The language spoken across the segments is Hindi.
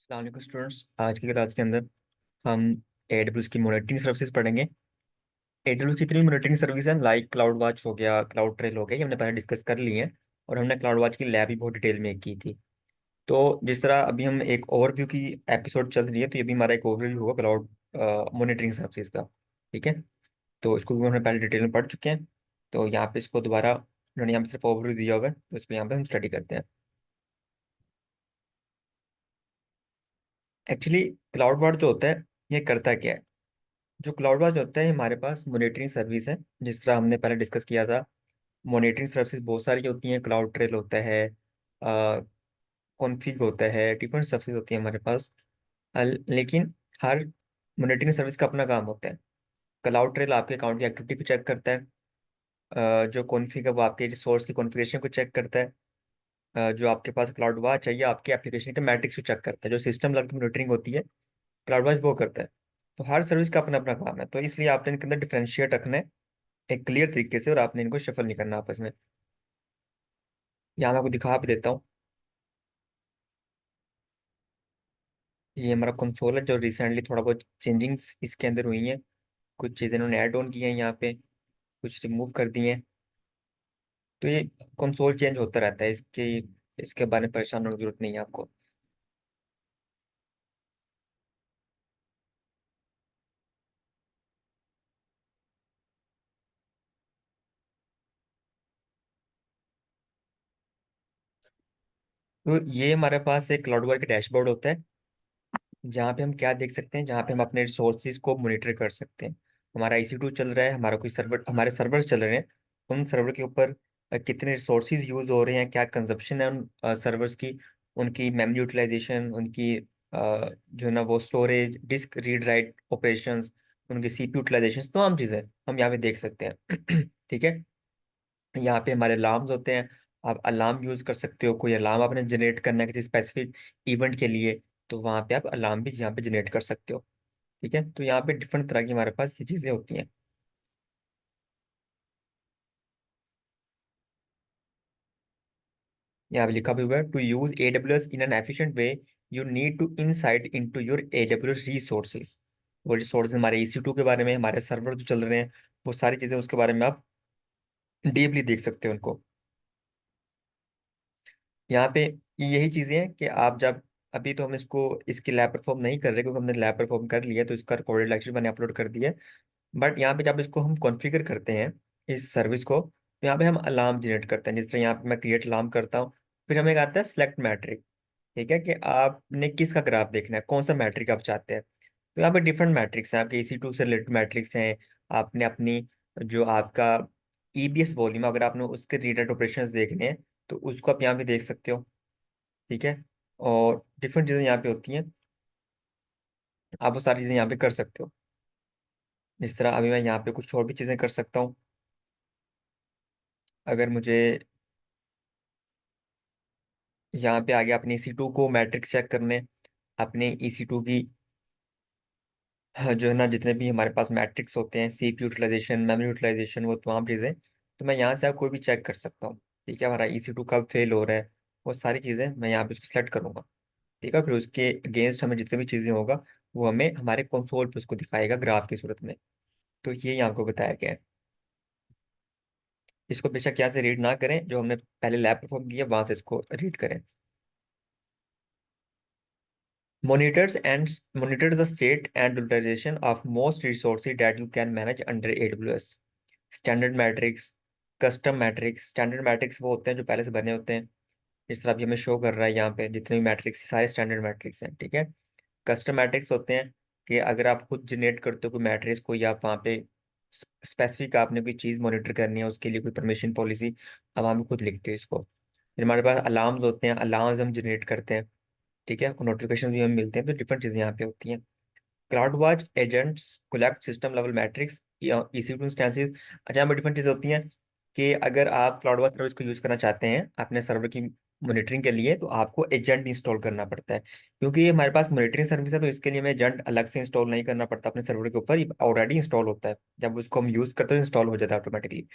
अस्सलाम वालेकुम स्टूडेंट्स। आज की क्लास के अंदर हम एडब्ल्यूएस की मॉनिटरिंग सर्विसेज पढ़ेंगे। एडब्ल्यूएस की कितनी मॉनिटरिंग सर्विस है, लाइक क्लाउड वॉच हो गया, क्लाउड ट्रेल हो गया, ये हमने पहले डिस्कस कर ली है। और हमने क्लाउड वॉच की लैब भी बहुत डिटेल में की थी। तो जिस तरह अभी हम एक ओवरव्यू की एपिसोड चल रही है, तो ये भी हमारा एक ओवरव्यू होगा क्लाउड मॉनिटरिंग सर्विसेज का। ठीक है। तो इसको भी हमने पहले डिटेल में पढ़ चुके हैं। तो यहाँ पे इसको दोबारा उन्होंने यहाँ पे सिर्फ ओवरव्यू दिया हुआ है, तो इसको यहाँ पे हम स्टडी करते हैं। एक्चुअली क्लाउड वॉच जो होता है, ये करता क्या है? जो क्लाउड वॉच होता है, हमारे पास मॉनिटरिंग सर्विस है। जिस तरह हमने पहले डिस्कस किया था, मॉनिटरिंग सर्विसेज बहुत सारी होती हैं। क्लाउड ट्रेल होता है, कॉन्फ़िग होता है, डिफरेंट सर्विसेज होती है हमारे पास। लेकिन हर मॉनिटरिंग सर्विस का अपना काम होता है। क्लाउड ट्रेल आपके अकाउंट की एक्टिविटी को चेक करता है। जो कॉन्फ़िग है वो आपके रिसोर्स की कॉन्फ़िगरेशन को चेक करता है। जो आपके पास क्लाउड वॉच चाहिए, आपके एप्लीकेशन के मैट्रिक्स को चेक करता है। जो सिस्टम लेवल की मॉनिटरिंग होती है, क्लाउड वॉच वो करता है। तो हर सर्विस का अपना अपना काम है, तो इसलिए आपने इनके अंदर डिफरेंशिएट रखना है एक क्लियर तरीके से, और आपने इनको शफल नहीं करना आपस में। यहाँ मैं आपको दिखा भी देता हूँ। ये हमारा कंसोल है, जो रिसेंटली थोड़ा बहुत चेंजिंग्स इसके अंदर हुई हैं। कुछ चीज़ें इन्होंने ऐड ऑन की हैं यहाँ पे, कुछ रिमूव कर दी हैं। तो ये कंसोल चेंज होता रहता है, इसके बारे में परेशान होने की जरूरत नहीं है आपको। तो ये हमारे पास एक क्लाउडवर्क का डैशबोर्ड होता है, जहाँ पे हम क्या देख सकते हैं, जहाँ पे हम अपने रिसोर्सेज को मॉनिटर कर सकते हैं। हमारा EC2 चल रहा है, हमारा कोई सर्वर, हमारे सर्वर चल रहे हैं। उन सर्वर के ऊपर कितने रिसोर्सेज यूज हो रहे हैं, क्या कंजप्शन है उन सर्वर्स की, उनकी मेमोरी यूटिलाइजेशन, उनकी जो है ना वो storage, disk read write operations, उनकी CPU यूटिलाइजेशन, तमाम चीज़ें हम यहाँ पे देख सकते हैं। ठीक है। यहाँ पे हमारे अलार्म्स होते हैं। आप अलार्म यूज कर सकते हो, कोई अलार्म आपने जनरेट करना है किसी स्पेसिफिक इवेंट के लिए, तो वहाँ पे आप अलार्म भी यहाँ पे जनरेट कर सकते हो। ठीक है। तो यहाँ पे डिफरेंट तरह की हमारे पास ये चीज़ें होती हैं। यहाँ पे लिखा भी हुआ है, to use AWS in an efficient way you need to insight into your AWS resources. वो रिसोर्सेज हमारे EC2 के बारे में, हमारे सर्वर जो चल रहे हैं, वो सारी चीज़ें उसके बारे में आप डीपली देख सकते हो उनको। यहाँ पे यही चीजें हैं कि आप जब, अभी तो हम इसको, इसकी लैब परफॉर्म नहीं कर रहे क्योंकि हमने लैब परफॉर्म कर लिया, तो इसका रिकॉर्डेड लेक्चर मैंने अपलोड कर दिया है। बट यहाँ पे जब इसको हम कॉन्फ़िगर करते हैं, इस सर्विस को, तो यहाँ पे हम अलार्म जनरेट करते हैं। जिस तरह यहाँ पे मैं क्रिएट अलार्म करता हूँ, फिर हमें एक आता है सेलेक्ट मैट्रिक। ठीक है, कि आपने किसका ग्राफ देखना है, कौन सा मैट्रिक आप चाहते हैं। तो यहाँ पे डिफरेंट मैट्रिक्स हैं, आपके EC2 से रिलेटेड मैट्रिक्स हैं। आपने अपनी, जो आपका EBS वॉल्यूम, अगर आपने उसके रीड राइट ऑपरेशंस देखने हैं, तो उसको आप यहाँ पे देख सकते हो। ठीक है। और डिफरेंट चीज़ें यहाँ पे होती हैं, आप वो सारी चीज़ें यहाँ पे कर सकते हो। जिस तरह अभी मैं यहाँ पे कुछ और भी चीज़ें कर सकता हूँ। अगर मुझे यहाँ पे आगे अपने EC2 को मैट्रिक्स चेक करने, अपने EC2 की, हाँ, जो है ना, जितने भी हमारे पास मैट्रिक्स होते हैं, CPU यूटिलाइजेशन, मेमोरी यूटिलाइजेशन, वो तमाम चीज़ें, तो मैं यहाँ से आप कोई भी चेक कर सकता हूँ। ठीक है, हमारा EC2 कब फेल हो रहा है, वो सारी चीज़ें मैं यहाँ पे उसको सेलेक्ट करूँगा। ठीक है, फिर उसके अगेंस्ट हमें जितने भी चीज़ें होगा, वो हमें हमारे कंसोल पे उसको दिखाएगा ग्राफ की सूरत में। तो ये यहाँ आपको बताया गया है। इसको बेशक यहाँ से रीड ना करें, जो हमने पहले लैब परफॉर्म किया वहां से इसको रीड करें। Monitors the state and utilization of most resources that you can manage under AWS. Standard matrix, custom matrix. Standard matrix वो होते हैं जो पहले से बने होते हैं, जिस तरह अभी हमें शो कर रहा है यहाँ पे, जितने भी मैट्रिक्स सारे स्टैंडर्ड मैट्रिक्स हैं। ठीक है। कस्टम मैट्रिक्स होते हैं कि अगर आप खुद जनरेट करते हो कोई मैट्रिक्स, कोई आप वहाँ पे स्पेसिफिक आपने कोई चीज़ मॉनिटर करनी है, उसके लिए कोई परमिशन पॉलिसी, अब वहाँ पे खुद लिखते हो इसको। फिर हमारे पास अलार्म्स होते हैं, अलार्म्स हम जनरेट करते हैं। ठीक है, नोटिफिकेशन भी हमें मिलते हैं, तो डिफरेंट चीज़ें यहाँ पे होती हैं। Cloud watch agents collect system level matrix, EC2 instances. अच्छा, यहाँ पर डिफरेंट चीज़ें होती हैं कि अगर आप क्लाउड वॉच सर्विस को यूज़ करना चाहते हैं अपने सर्वर की मॉनिटरिंग के लिए, तो आपको एजेंट इंस्टॉल करना पड़ता है। क्योंकि ये हमारे पास मॉनिटरिंग सर्विस है, तो इसके लिए हमें एजेंट अलग से इंस्टॉल नहीं करना पड़ता, अपने सर्वर के ऊपर ऑलरेडी इंस्टॉल होता है। जब उसको हम यूज़ करते हैं, इंस्टॉल हो जाता है ऑटोमेटिकली।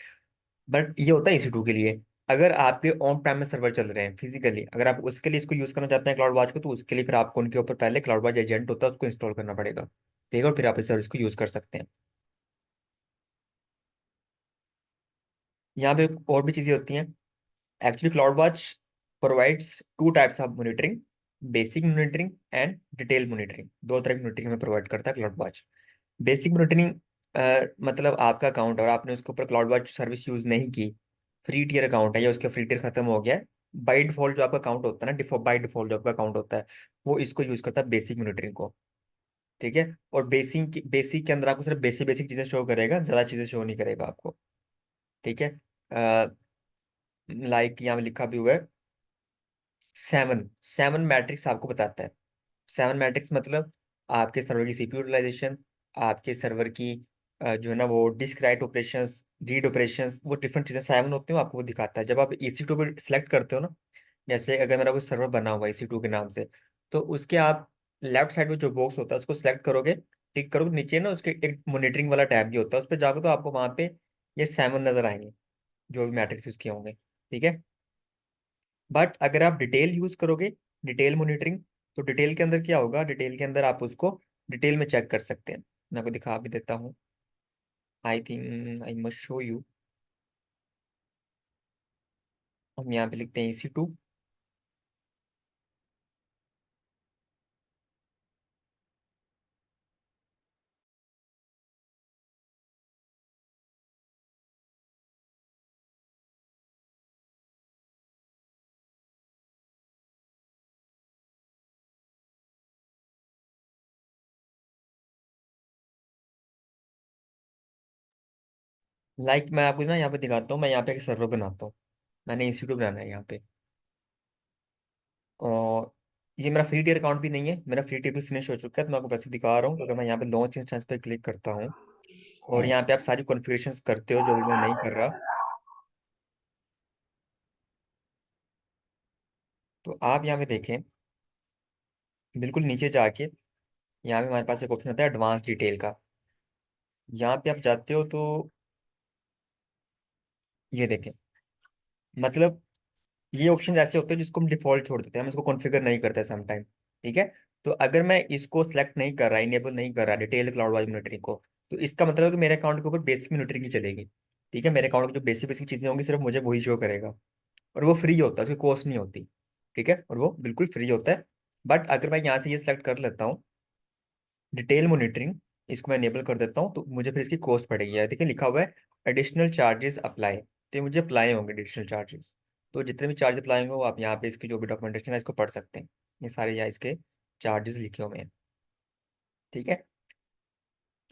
बट ये होता है EC2 के लिए। अगर आपके ऑन प्रेमिस सर्वर चल रहे हैं फिजिकली, अगर आप उसके लिए इसको यूज करना चाहते हैं क्लाउड वॉच को, तो उसके लिए फिर आपको उनके ऊपर पहले क्लाउड वॉच एजेंट होता है, उसको इंस्टॉल करना पड़ेगा। ठीक है, और फिर आप इस सर्विस को यूज कर सकते हैं। यहाँ पे और भी चीजें होती हैं। Actually cloud watch provides two types of monitoring, basic monitoring and detail monitoring. दो तरह की मॉनिटरिंग हमें प्रोवाइड करता है क्लाउड वॉच। बेसिक मॉनिटरिंग मतलब आपका अकाउंट और आपने उसके ऊपर क्लाउड वॉच सर्विस यूज नहीं की, फ्री टियर अकाउंट है या उसका फ्री टियर खत्म हो गया है, बाई डिफॉल्ट जो आपका अकाउंट होता है ना, बाई डिफॉल्ट जो आपका अकाउंट होता है, वो इसको यूज करता है बेसिक मॉनिटरिंग को। ठीक है, और बेसिक के अंदर आपको सिर्फ बेसिक बेसिक चीजें शो करेगा, ज्यादा चीजें शो नहीं करेगा आपको। ठीक है, लाइक यहाँ पे लिखा भी हुआ है, सेवन सेवन मैट्रिक्स आपको बताता है। सेवन मैट्रिक्स मतलब आपके सर्वर की सीपीयू यूटिलाइजेशन, आपके सर्वर की जो है ना वो disk write operations, read operations, वो डिफरेंट चीजें सेवन होती हैं, वो आपको वो दिखाता है जब आप EC2 पे सिलेक्ट करते हो ना। जैसे अगर मेरा कोई सर्वर बना हुआ है EC2 के नाम से, तो उसके आप लेफ्ट साइड में जो बॉक्स होता है उसको सिलेक्ट करोगे, टिक करोगे, नीचे ना उसके एक मॉनिटरिंग वाला टैब भी होता है, उस पर जाओगे तो आपको वहाँ पे ये सेवन नजर आएंगे, जो भी मैट्रिक्स उसके होंगे। ठीक है, बट अगर आप डिटेल यूज करोगे, डिटेल मॉनिटरिंग, तो डिटेल के अंदर क्या होगा, डिटेल के अंदर आप उसको डिटेल में चेक कर सकते हैं। मैं आपको दिखा भी देता हूँ। I think I must show you. हम यहाँ पे लिखते हैं EC2। लाइक मैं आपको ना यहाँ पे दिखाता हूँ, मैं यहाँ पे एक सर्वर बनाता हूँ। मैंने EC2 बनाना है यहाँ पे, और ये मेरा फ्री टियर अकाउंट भी नहीं है, मेरा फ्री टियर भी फिनिश हो चुका है, तो मैं आपको वैसे दिखा रहा हूँ। अगर मैं यहाँ पे लॉन्च इंस्टेंस पे क्लिक करता हूँ और यहाँ पे आप सारी कॉन्फ़िगरेशंस करते हो, जो भी मैं नहीं कर रहा, तो आप यहाँ पे देखें, बिल्कुल नीचे जाके यहाँ पे हमारे पास एक ऑप्शन होता है एडवांस डिटेल का। यहाँ पे आप जाते हो तो ये देखें, मतलब ये ऑप्शन ऐसे होते हैं जिसको हम डिफॉल्ट छोड़ देते हैं, हम इसको कॉन्फ़िगर नहीं करते समटाइम। ठीक है, तो अगर मैं इसको सेलेक्ट नहीं कर रहा, इनेबल नहीं कर रहा डिटेल क्लाउड वाइज मॉनिटरिंग को, तो इसका मतलब है कि मेरे अकाउंट के ऊपर बेसिक मॉनिटरिंग ही चलेगी। ठीक है, मेरे अकाउंट की जो बेसिक बेसिक चीजें होंगी सिर्फ मुझे वही शो करेगा, और वो फ्री होता है, उसकी कॉस्ट नहीं होती। ठीक है, और वो बिल्कुल फ्री होता है। बट अगर मैं यहाँ से ये सिलेक्ट कर लेता हूँ डिटेल मॉनिटरिंग, इसको मैं इनेबल कर देता हूँ, तो मुझे फिर इसकी कॉस्ट पड़ेगी। यार देखिए लिखा हुआ है एडिशनल चार्जेस अप्लाई, तो ये मुझे अप्लाई होंगे एडिशनल चार्जेस। तो जितने भी चार्ज अप्लाई होंगे वो आप यहाँ पे इसकी जो भी डॉक्यूमेंटेशन है इसको पढ़ सकते हैं, ये सारे यहाँ इसके चार्जेस लिखे हुए हैं। ठीक है,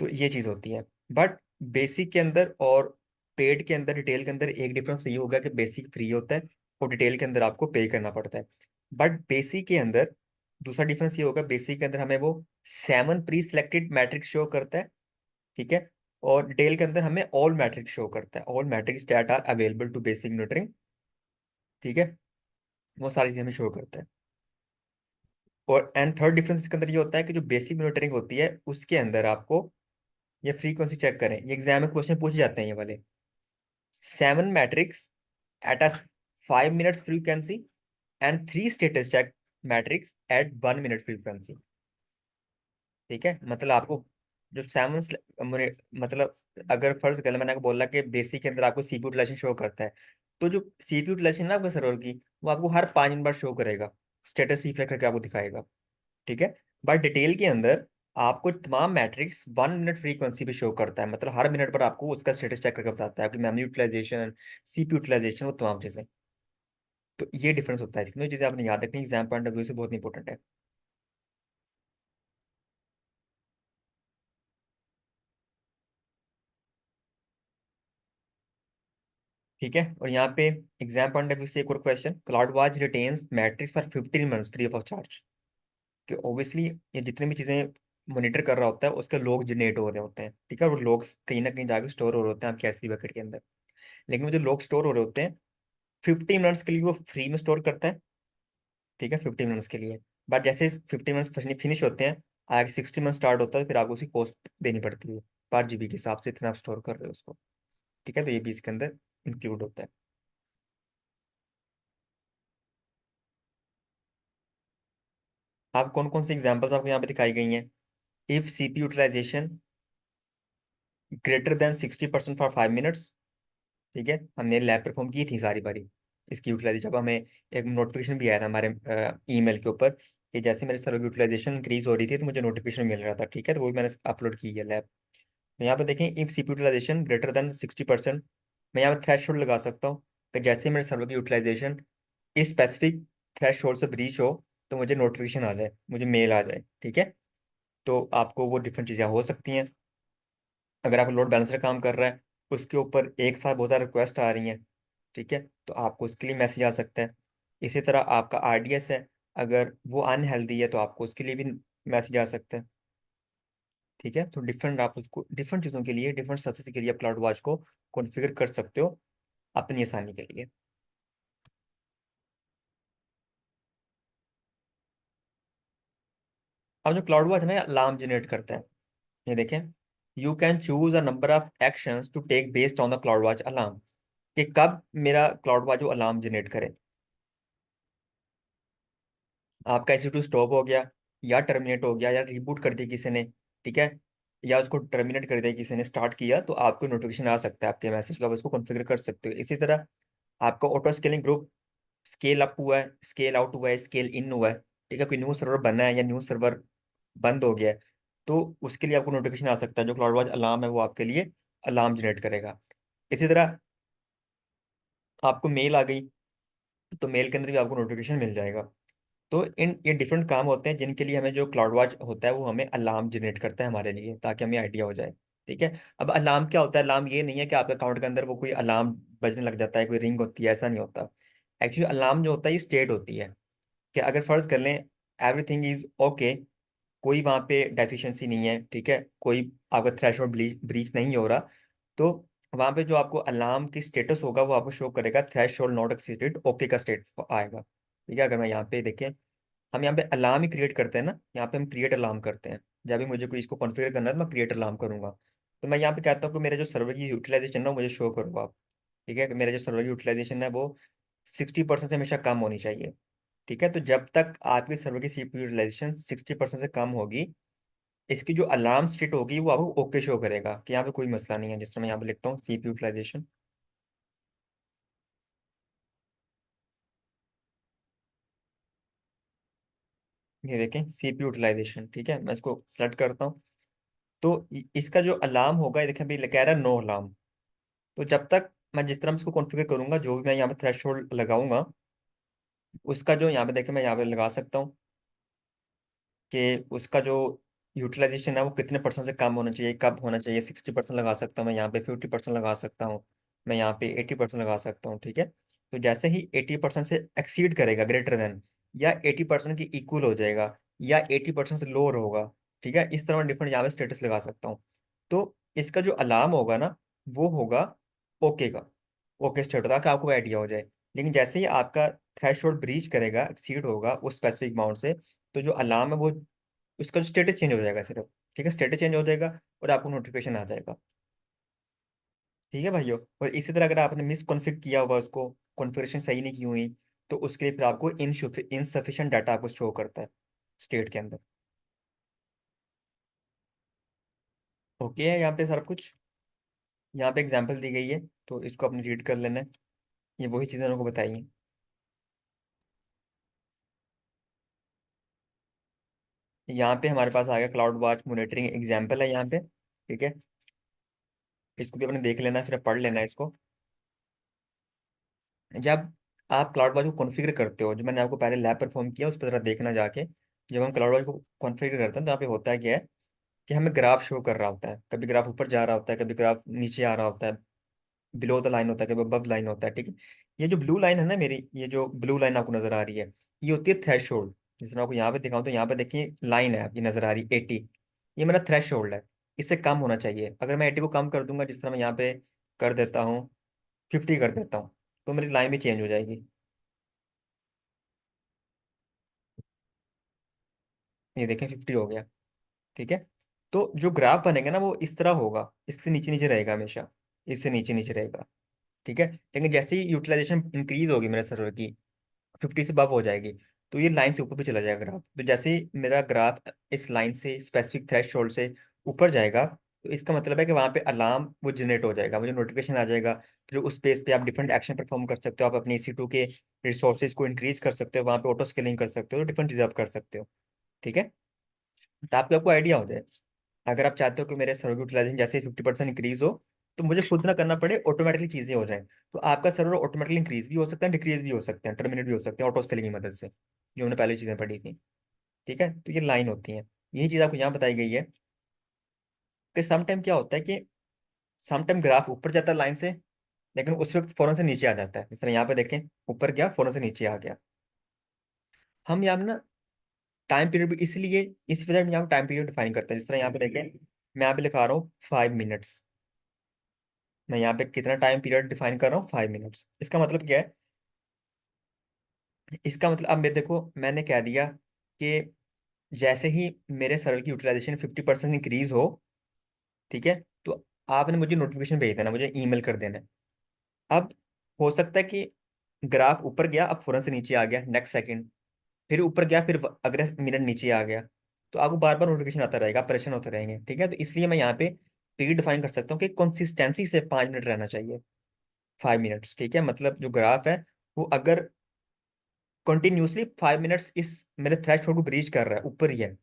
तो ये चीज़ होती है। बट बेसिक के अंदर और पेड के अंदर, डिटेल के अंदर एक डिफरेंस ये होगा कि बेसिक फ्री होता है और डिटेल के अंदर आपको पे करना पड़ता है। बट बेसिक के अंदर दूसरा डिफरेंस ये होगा, बेसिक के अंदर हमें वो seven pre selected matrix show करता है। ठीक है, और डिटेल के अंदर हमें ऑल मैट्रिक्स शो करता है, all metrics that are available to basic monitoring. ठीक है, वो सारी चीजें हमें शो करता है। और एंड थर्ड डिफरेंस इसके अंदर ये होता है कि जो बेसिक मॉनिटरिंग होती है उसके अंदर आपको ये फ्रीक्वेंसी चेक करें, ये एग्जाम में क्वेश्चन पूछे जाते हैं ये वाले, seven metrics at a 5 minutes frequency and three status check metrics at 1 minute frequency. ठीक है, मतलब आपको जो सेवन, मतलब अगर फर्ज कर मैंने आपको बोला कि बेसिक के अंदर आपको सीपीयू यूटिलाइजेशन शो करता है, तो जो सीपीयू यूटिलाइजेशन है ना आपके सर्वर की, वो आपको हर 5 मिनट बाद शो करेगा, स्टेटस रिफ्लेक्ट करके आपको दिखाएगा। ठीक है, बट डिटेल के अंदर आपको तमाम मैट्रिक्स 1 मिनट फ्रीक्वेंसी पे शो करता है, मतलब हर मिनट पर आपको उसका स्टेटस चेक करके बताता है, आपकी मेमोरी यूटिलाइजेशन, सीपीयू यूटिलाइजेशन, वो तमाम चीजें। तो ये डिफरेंस होता है, जितनी चीजें आपने याद रखनी एग्जाम पॉइंट ऑफ व्यू से बहुत इंपॉर्टेंट है। ठीक है, और यहाँ पे एग्जाम पॉइंट ऑफ व्यू से एक और question, cloud watch retains matrix for 15 months free of charge. कि ऑब्वियसली ये जितनी भी चीजें मॉनिटर कर रहा होता है उसके लॉग जनरेट हो रहे होते हैं। ठीक है, वो लॉग्स कहीं ना कहीं जाके स्टोर हो रहे होते हैं आपके एसडी बकेट के अंदर। लेकिन वो जो लॉग स्टोर हो रहे होते हैं 15 मिनट्स के लिए वो फ्री में स्टोर करता है। ठीक है, 15 मिनट्स के लिए। बट जैसे 15 मिनट्स फिनिश होते हैं, आगे 60 मंथ स्टार्ट होता है, फिर आपको उसकी कॉस्ट देनी पड़ती है पर जीबी के हिसाब से, इतना आप स्टोर कर रहे हो उसको। ठीक है, तो ये भी इसके अंदर इंक्लूड होता है। आप कौन कौन सी एग्जांपल्स आपको यहाँ पे दिखाई गई हैं? If CPU utilization greater than 60% for 5 minutes. ठीक है, हमने लैब परफॉर्म की थी सारी बारी इसकी यूटिलाइजेशन, जब हमें एक नोटिफिकेशन भी आया था हमारे ईमेल के ऊपर कि जैसे मेरे सर्वर यूटिलाइजेशन इंक्रीज हो रही थी तो मुझे नोटिफिकेशन मिल रहा था। ठीक है, तो वो भी मैंने अपलोड की है लैब। तो यहाँ पे देखें, if CPU utilization greater than 60%, मैं यहाँ पे थ्रेशोल्ड लगा सकता हूँ कि जैसे ही मेरे सर्वर की यूटिलाइजेशन इस स्पेसिफिक थ्रेशोल्ड से ब्रीच हो तो मुझे नोटिफिकेशन आ जाए, मुझे मेल आ जाए। ठीक है, तो आपको वो डिफरेंट चीज़ें हो सकती हैं। अगर आप लोड बैलेंसर काम कर रहा है, उसके ऊपर एक साथ बहुत सारी रिक्वेस्ट आ रही हैं, ठीक है, तो आपको उसके लिए मैसेज आ सकता है। इसी तरह आपका आरडीएस है, अगर वो अनहेल्दी है तो आपको उसके लिए भी मैसेज आ सकता है। ठीक है, तो डिफरेंट आप उसको डिफरेंट चीज़ों के लिए, डिफरेंट सर्विस के लिए आप क्लाउड वॉच को कॉन्फ़िगर कर सकते हो अपनी आसानी के लिए। अब जो क्लाउड वॉच है ना, अलार्म जनरेट करता है। ये देखें, you can choose a number of actions to take based on the cloud watch alarm, कि कब मेरा क्लाउड वॉच जो अलार्म जनरेट करे। आपका EC2 स्टॉप हो गया, या टर्मिनेट हो गया, या रिबूट कर दिया किसी ने, ठीक है, या उसको टर्मिनेट कर दिया किसी ने, स्टार्ट किया, तो आपको नोटिफिकेशन आ सकता है आपके मैसेज का, आप उसको कॉन्फ़िगर कर सकते हो। इसी तरह आपका auto scaling group scale up हुआ है, स्केल आउट हुआ है, स्केल इन हुआ है, ठीक है, कोई न्यू सर्वर बना है या न्यू सर्वर बंद हो गया है, तो उसके लिए आपको नोटिफिकेशन आ सकता है। जो क्लाउड वॉच अलार्म है वो आपके लिए अलार्म जनरेट करेगा। इसी तरह आपको मेल आ गई, तो मेल के अंदर भी आपको नोटिफिकेशन मिल जाएगा। तो इन ये डिफरेंट काम होते हैं जिनके लिए हमें जो क्लाउड वॉच होता है वो हमें अलार्म जनरेट करता है हमारे लिए, ताकि हमें आइडिया हो जाए। ठीक है, अब अलार्म क्या होता है? अलार्म ये नहीं है कि आपके अकाउंट के अंदर वो कोई अलार्म बजने लग जाता है, कोई रिंग होती है, ऐसा नहीं होता। एक्चुअली अलार्म जो होता है ये स्टेट होती है कि अगर फर्ज कर लें एवरीथिंग इज ओके, कोई वहाँ पे डेफिशिएंसी नहीं है, ठीक है, कोई आपका थ्रेशोल्ड ब्रीच नहीं हो रहा, तो वहाँ पे जो आपको अलार्म की स्टेटस होगा वो आपको शो करेगा थ्रेशोल्ड नॉट एक्सीडेड, ओके का स्टेट आएगा। ठीक है, अगर मैं यहाँ पे देखें, हम यहाँ पे अलार्म ही क्रिएट करते हैं ना, यहाँ पे हम क्रिएट अलार्म करते हैं। जब भी मुझे कोई इसको कॉन्फ़िगर करना है तो मैं क्रिएट अलार्म करूंगा। तो मैं यहाँ पे कहता हूँ कि मेरे जो सर्वर की यूटिलाइजेशन है वो मुझे शो करो आप। ठीक है, कि मेरे जो सर्वर की यूटिलाइजेशन है वो 60% से हमेशा कम होनी चाहिए। ठीक है, तो जब तक आपके सर्वर की सीपीयू यूटिलाइजेशन 60% से कम होगी, इसकी जो अलार्म स्टेट होगी वो आपको ओके शो करेगा कि यहाँ पे कोई मसला नहीं है। जिस तरह मैं यहाँ पे लिखता हूँ सीपीयू यूटिलाइजेशन, ये देखें सीपीयू यूटिलाइजेशन, ठीक है, मैं इसको सेलेक्ट करता हूँ। तो इसका जो अलार्म होगा, ये देखें अभी कह रहा है नो अलार्म। तो जब तक मैं जिस तरह इसको कॉन्फ़िगर करूंगा, जो भी मैं यहाँ पे थ्रेशोल्ड लगाऊंगा, उसका जो यहाँ पे देखें मैं यहाँ पे लगा सकता हूँ कि उसका जो यूटिलाइजेशन है वो कितने परसेंट से कम होना चाहिए, कब होना चाहिए। 60% लगा सकता हूँ मैं यहाँ पे, 50% लगा सकता हूँ मैं यहाँ पे, 80% लगा सकता हूँ। ठीक है, तो जैसे ही 80% से एक्सीड करेगा, ग्रेटर देन या 80% की इक्वल हो जाएगा, या 80% से लोअर होगा, ठीक है, इस तरह मैं डिफरेंट यहाँ पे स्टेटस लगा सकता हूँ। तो इसका जो अलार्म होगा ना, वो होगा ओके का, ओके स्टेट होगा, ताकि आपको आइडिया हो जाए। लेकिन जैसे ही आपका थ्रेशोल्ड ब्रीच करेगा, एक्सीड होगा उस स्पेसिफिक अमाउंट से, तो जो अलार्म है वो, उसका जो स्टेटस चेंज हो जाएगा सिर्फ। ठीक है, स्टेटस चेंज हो जाएगा और आपको नोटिफिकेशन आ जाएगा। ठीक है भाइयों, और इसी तरह अगर आपने मिस कॉन्फ़िग किया होगा, उसको कॉन्फ़िगरेशन सही नहीं की हुई, तो उसके लिए फिर आपको इनसफिशिएंट डाटा आपको शो करता है स्टेट के अंदर। ओके है यहाँ पे सारा कुछ, यहाँ पे एग्जांपल दी गई है, तो इसको अपनी रीड कर लेना है। ये वही चीज़ें उनको बताई हैं। यहाँ पे हमारे पास आ गया क्लाउड वॉच मॉनिटरिंग एग्जाम्पल है यहाँ पे। ठीक है, इसको भी अपने देख लेना, सिर्फ पढ़ लेना है इसको। जब आप क्लाउड वॉच को कॉन्फ़िगर करते हो, जो मैंने आपको पहले लैब परफॉर्म किया उस पर जरा देखना जाके, जब हम क्लाउड वॉच को कॉन्फ़िगर करते हैं तो यहाँ पे होता है क्या है कि हमें ग्राफ शो कर रहा होता है, कभी ग्राफ ऊपर जा रहा होता है, कभी ग्राफ नीचे आ रहा होता है, बिलो द लाइन होता है, कभी अबव लाइन होता है। ठीक है, ये जो ब्लू लाइन है ना मेरी, ये जो ब्लू लाइन आपको नजर आ रही है, ये होती है थ्रेशोल्ड। जैसे मैं आपको यहाँ पे दिखाऊं तो यहाँ पे देखिए लाइन है आपकी नजर आ रही है 80, ये मेरा थ्रेशोल्ड है। इससे कम होना चाहिए। अगर मैं 80 को कम कर दूंगा, जिस तरह मैं यहाँ पे कर देता हूँ, 50 कर देता हूँ, तो मेरी लाइन भी चेंज हो जाएगी। ये देखें 50 हो गया। ठीक है, तो जो ग्राफ बनेगा ना वो इस तरह होगा, इससे नीचे नीचे रहेगा हमेशा, इससे नीचे नीचे रहेगा। ठीक है, लेकिन जैसे ही यूटिलाइजेशन इंक्रीज होगी मेरे सर्वर की, 50 से अबव हो जाएगी, तो ये लाइन से ऊपर भी चला जाएगा ग्राफ। तो जैसे ही मेरा ग्राफ इस लाइन से स्पेसिफिक थ्रेशोल्ड से ऊपर जाएगा, तो इसका मतलब है कि वहां पे अलार्म वो जनरेट हो जाएगा, मुझे नोटिफिकेशन आ जाएगा। फिर उस पेज पे आप डिफरेंट एक्शन परफॉर्म कर सकते हो, आप अपनी EC2 के रिसोर्सेज को इंक्रीज कर सकते हो, वहां पे ऑटो स्केलिंग कर सकते हो, डिफरेंट चीजें आप कर सकते हो। ठीक है, ताकि आपको आइडिया हो जाए। अगर आप चाहते हो कि मेरे सर्वर की यूटिलाइजेशन जैसे 50% इंक्रीज हो, तो मुझे खुद ना करना पड़े, ऑटोमेटिकली चीजें हो जाए, तो आपका सर्वर ऑटोमेटिकली इंक्रीज भी हो सकता है, डिक्रीज भी हो सकते हैं, टर्मिनेट भी हो सकते हैं ऑटो स्केलिंग की मदद से, जो हमने पहले चीजें पढ़ी थी। ठीक है, तो ये लाइन होती है। यही चीज आपको यहाँ बताई गई है कि सम टाइम क्या होता है कि सम टाइम ग्राफ ऊपर जाता है लाइन से, लेकिन उस वक्त फौरन से नीचे आ जाता है। इस तरह यहाँ पे देखें, ऊपर गया फौरन से नीचे आ गया। हम यहाँ ना टाइम पीरियड भी इसलिए इस वजह से यहाँ टाइम पीरियड डिफाइन करते हैं। जिस तरह यहाँ पे देखें, मैं यहाँ पे लिखा रहा हूँ 5 मिनट्स। मैं यहाँ पे कितना टाइम पीरियड डिफाइन कर रहा हूँ, 5 मिनट्स। इसका मतलब क्या है? इसका मतलब अब मैं देखो, मैंने कह दिया कि जैसे ही मेरे सर्वर की यूटिलाइजेशन 50% इंक्रीज हो, ठीक है, तो आपने मुझे नोटिफिकेशन भेज देना, मुझे ईमेल कर देना है। अब हो सकता है कि ग्राफ ऊपर गया, अब फौरन से नीचे आ गया नेक्स्ट सेकंड, फिर ऊपर गया, फिर अगले मिनट नीचे आ गया, तो आपको बार बार नोटिफिकेशन आता रहेगा, आप परेशान होते रहेंगे। ठीक है, तो इसलिए मैं यहाँ पे पीरियड डिफाइन कर सकता हूँ कि कंसिस्टेंसी से 5 मिनट रहना चाहिए, 5 मिनट्स। ठीक है, मतलब जो ग्राफ है वो अगर कंटिन्यूसली 5 मिनट्स इस मेरे थ्रेशोल्ड को ब्रीच कर रहा है, ऊपर ही है,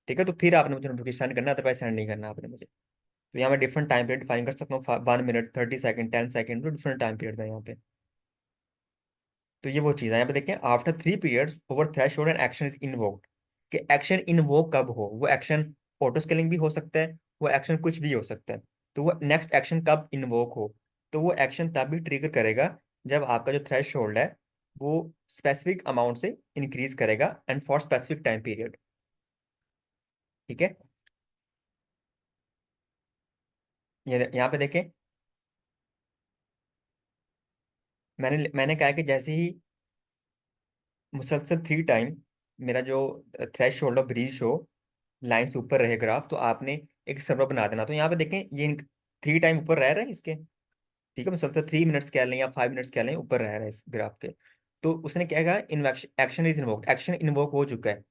ठीक है, तो फिर आपने मुझे नोटिफिकेशन सेंड करना है, अदरवाइज सेंड नहीं करना आपने मुझे। तो यहाँ मैं डिफरेंट टाइम पीरियड डिफाइन कर सकता हूँ, 1 मिनट, 30 सेकंड, 10 सेकंड, तो डिफरेंट टाइम पीरियड है यहाँ पे। तो ये वो चीज़ है। यहाँ पे देखें, after 3 periods over threshold and action is invoked, कि एक्शन इन्वोक कब हो, वो एक्शन ऑटो स्केलिंग भी हो सकता है, वो एक्शन कुछ भी हो सकता है। तो वो नेक्स्ट एक्शन कब इन्वोक हो, तो वो एक्शन तब भी ट्रिगर करेगा जब आपका जो थ्रेशोल्ड है वो स्पेसिफिक अमाउंट से इंक्रीज करेगा and for specific time period. ठीक है, ये यहाँ पे देखें, मैंने कहा कि जैसे ही मुसलसल 3 टाइम मेरा जो थ्रेश होल्ड ऑफ ब्रीच हो, लाइन से ऊपर रहे ग्राफ, तो आपने एक सर्वर बना देना। तो यहाँ पे देखें, ये 3 टाइम ऊपर रह रहा है इसके, ठीक है, मुसलसल 3 मिनट्स कह लें या 5 मिनट्स कह लें, ऊपर रह रहा है इस ग्राफ के। तो उसने क्या कहा, action is invoked, action invoke हो चुका है।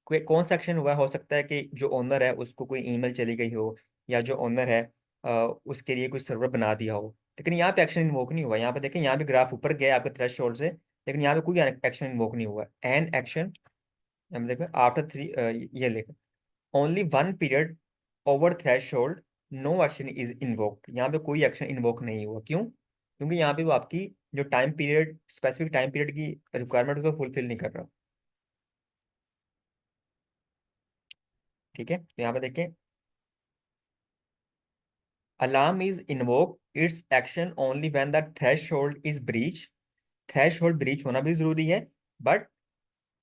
कोई कौन सा एक्शन हुआ, हो सकता है कि जो ओनर है उसको कोई ईमेल चली गई हो, या जो ओनर है उसके लिए कोई सर्वर बना दिया हो, लेकिन यहाँ पे एक्शन इन्वोक नहीं हुआ। यहाँ पे देखें, यहाँ पे ग्राफ ऊपर गया आपके थ्रेशोल्ड से, लेकिन यहाँ पे कोई एक्शन इन्वोक नहीं हुआ। एन एक्शन, हम देखें आफ्टर 3, ये लिखा only 1 period over threshold, no action is invoked. यहाँ पे कोई एक्शन इन्वोक नहीं हुआ। क्यों? क्योंकि यहाँ पे वो आपकी जो time period, specific time period की रिक्वायरमेंट उसको फुलफिल नहीं कर रहा। ठीक है, तो यहाँ पे देखें, alarm is invoked its action only when the threshold is breached। Threshold breach होना भी जरूरी है, बट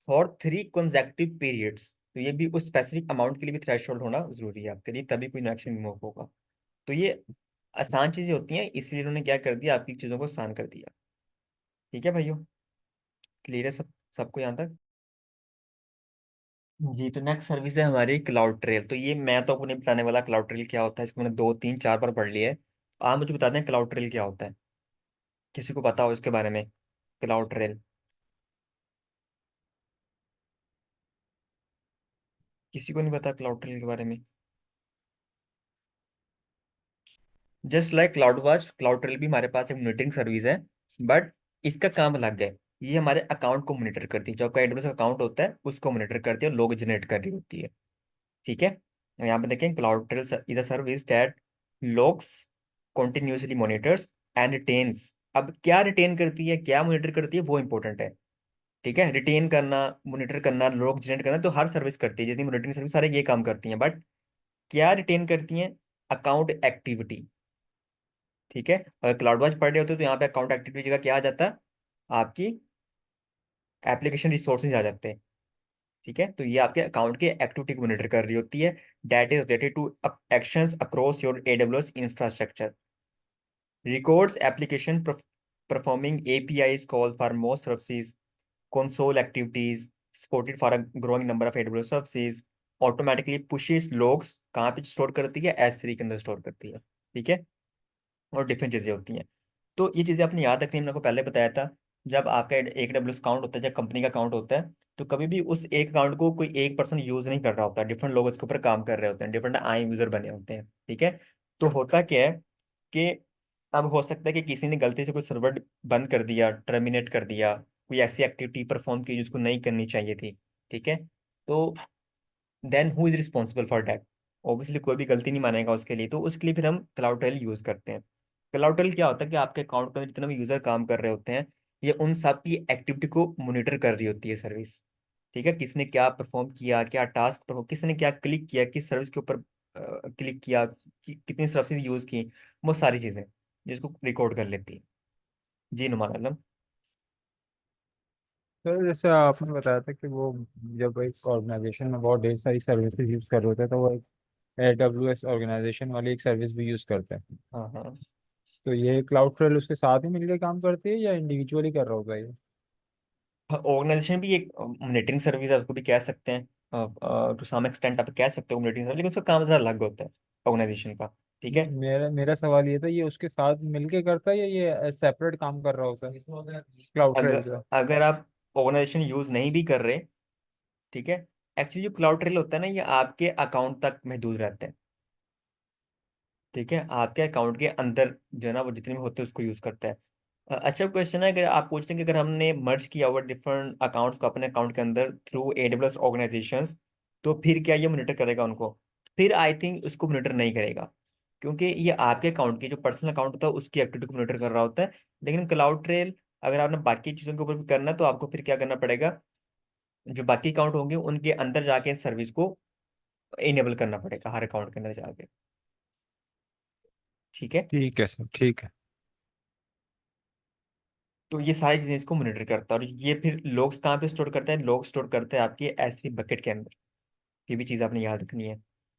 फॉर 3 consecutive periods। तो ये भी उस स्पेसिफिक अमाउंट के लिए भी थ्रेशोल्ड होना जरूरी है आपके लिए, तभी कोई एक्शन इन्वोक होगा। तो ये आसान चीजें होती हैं, इसलिए उन्होंने क्या कर दिया, आपकी चीजों को आसान कर दिया। ठीक है भाइयों, क्लियर है सब, सबको यहाँ तक? जी, तो नेक्स्ट सर्विस है हमारी क्लाउड ट्रेल। तो ये मैं तो आपको नहीं बताने वाला क्लाउड ट्रेल क्या होता है, इसको मैंने 2 3 4 बार पढ़ लिया है। आप मुझे बता दें क्लाउड ट्रेल क्या होता है, किसी को पता हो इसके बारे में, क्लाउड ट्रेल? किसी को नहीं पता क्लाउड ट्रेल के बारे में? Just like cloud watch, cloud trail भी हमारे पास एक मॉनिटरिंग सर्विस है, बट इसका काम अलग है। ये हमारे अकाउंट को मॉनिटर करती है, जो आपका एडब्ल्यूएस अकाउंट होता है उसको मॉनिटर करती है, लोग जनरेट कर रही होती है। ठीक है, यहाँ पे देखें, cloud trail is a service that logs, continuously monitors and retains। अब क्या रिटेन करती है, क्या मॉनिटर करती है, वो इंपॉर्टेंट है। ठीक है, रिटेन करना, मॉनिटर करना, लॉग जनरेट करना तो हर सर्विस करती है, जितनी मॉनिटरिंग सर्विस सारे ये काम करती हैं, बट क्या रिटेन करती हैं? Account activity. ठीक है, अगर क्लाउड वॉच पढ़ रहे होते तो यहाँ पे अकाउंट एक्टिविटी जगह क्या आ जाता है, आपकी एप्लीकेशन रिसोर्सेज आ जाते हैं। ठीक है, तो ये आपके अकाउंट के एक्टिविटी को मॉनिटर कर रही होती है, that is related to actions across your AWS infrastructure, records application performing APIs call for most services, console activities supported for a growing number of AWS services, automatically pushes logs, कहाँ पे स्टोर करती है, S3 के अंदर स्टोर करती है। ठीक है, और डिफरेंट चीजें होती हैं। तो ये चीजें आपने याद रखनी है, मैंने आपको पहले बताया था जब आपका एक डब्ल्यू अकाउंट होता है, जब कंपनी का अकाउंट होता है, तो कभी भी उस एक अकाउंट को कोई एक पर्सन यूज नहीं कर रहा होता, डिफरेंट लोग उसके ऊपर काम कर रहे होते हैं, डिफरेंट आई यूजर बने होते हैं, ठीक है। तो होता क्या है कि अब हो सकता है कि किसी ने गलती से कोई सर्वर बंद कर दिया, टर्मिनेट कर दिया, कोई ऐसी एक्टिविटी परफॉर्म की जिसको नहीं करनी चाहिए थी, ठीक है। तो then who is responsible for that? Obviously कोई भी गलती नहीं मानेगा उसके लिए, तो उसके लिए फिर हम क्लाउड ट्रेल यूज करते हैं। क्लाउड ट्रेल क्या होता है कि आपके अकाउंट पर जितने भी यूजर काम कर रहे होते हैं, ये उन सब की एक्टिविटी को मॉनिटर कर रही होती है सर्विस, ठीक है। किसने क्या परफॉर्म किया, क्या टास्क परफॉर्म, किसने क्या क्लिक किया, किस सर्विस के ऊपर क्लिक किया, कितनी सर्विस यूज की, वो सारी चीजें जिसको रिकॉर्ड कर लेती है। जी नुमान आलम। तो जैसे आपने बताया था कि वो जब एक ऑर्गेनाइजेशन में बहुत ढेर सारी सर्विसेज यूज़ कर रहे होते हैं तो वो एक AWS ऑर्गेनाइजेशन वाली एक सर्विस भी यूज़ करते हैं। हाँ हाँ। तो ये क्लाउड ट्रेल उसके साथ ही मिलकर काम करती है या इंडिविजुअली कर रहा होगा ये? ऑर्गेनाइजेशन भी एक मॉनिटरिंग सर्विस है, उसको भी कह सकते हैं, टू सम एक्सटेंट आप कह सकते हो मॉनिटरिंग सर्विस, लेकिन उसका काम जरा अलग होता है ऑर्गेनाइजेशन का, ठीक नहीं, है। मेरा मेरा सवाल ये था, ये उसके साथ मिलके करता है या ये सेपरेट काम कर रहा होता है क्लाउड ट्रेल अगर का? अगर आप ऑर्गेनाइजेशन यूज नहीं भी कर रहे, ठीक है, एक्चुअली जो क्लाउड ट्रेल होता है ना, ये आपके अकाउंट तक महदूद रहता है, ठीक है। आपके अकाउंट के अंदर जो है ना, वो जितने भी होते हैं उसको यूज करता है। अच्छा क्वेश्चन है, अगर आप पूछते हैं कि अगर हमने मर्ज किया हुआ डिफरेंट अकाउंट्स को अपने अकाउंट के अंदर थ्रू AWS ऑर्गेनाइजेशंस, तो फिर क्या ये मॉनिटर करेगा उनको? फिर आई थिंक उसको मॉनिटर नहीं करेगा, क्योंकि ये आपके अकाउंट की जो पर्सनल अकाउंट होता है उसकी एक्टिविटी को मॉनिटर कर रहा होता है। लेकिन क्लाउड ट्रेल अगर आपने बाकी चीज़ों के ऊपर भी करना है, तो आपको फिर क्या करना पड़ेगा, जो बाकी अकाउंट होंगे उनके अंदर जाके सर्विस को इनेबल करना पड़ेगा, हर अकाउंट के अंदर जाके, ठीक है। ठीक है सर, ठीक है। तो ये सारी चीजें इसको मॉनिटर करता है, और ये फिर लॉग्स कहाँ पे स्टोर करता है? लॉग स्टोर करते हैं आपकी S3 बकेट के अंदर। ये भी चीज़ आपने याद रखनी है,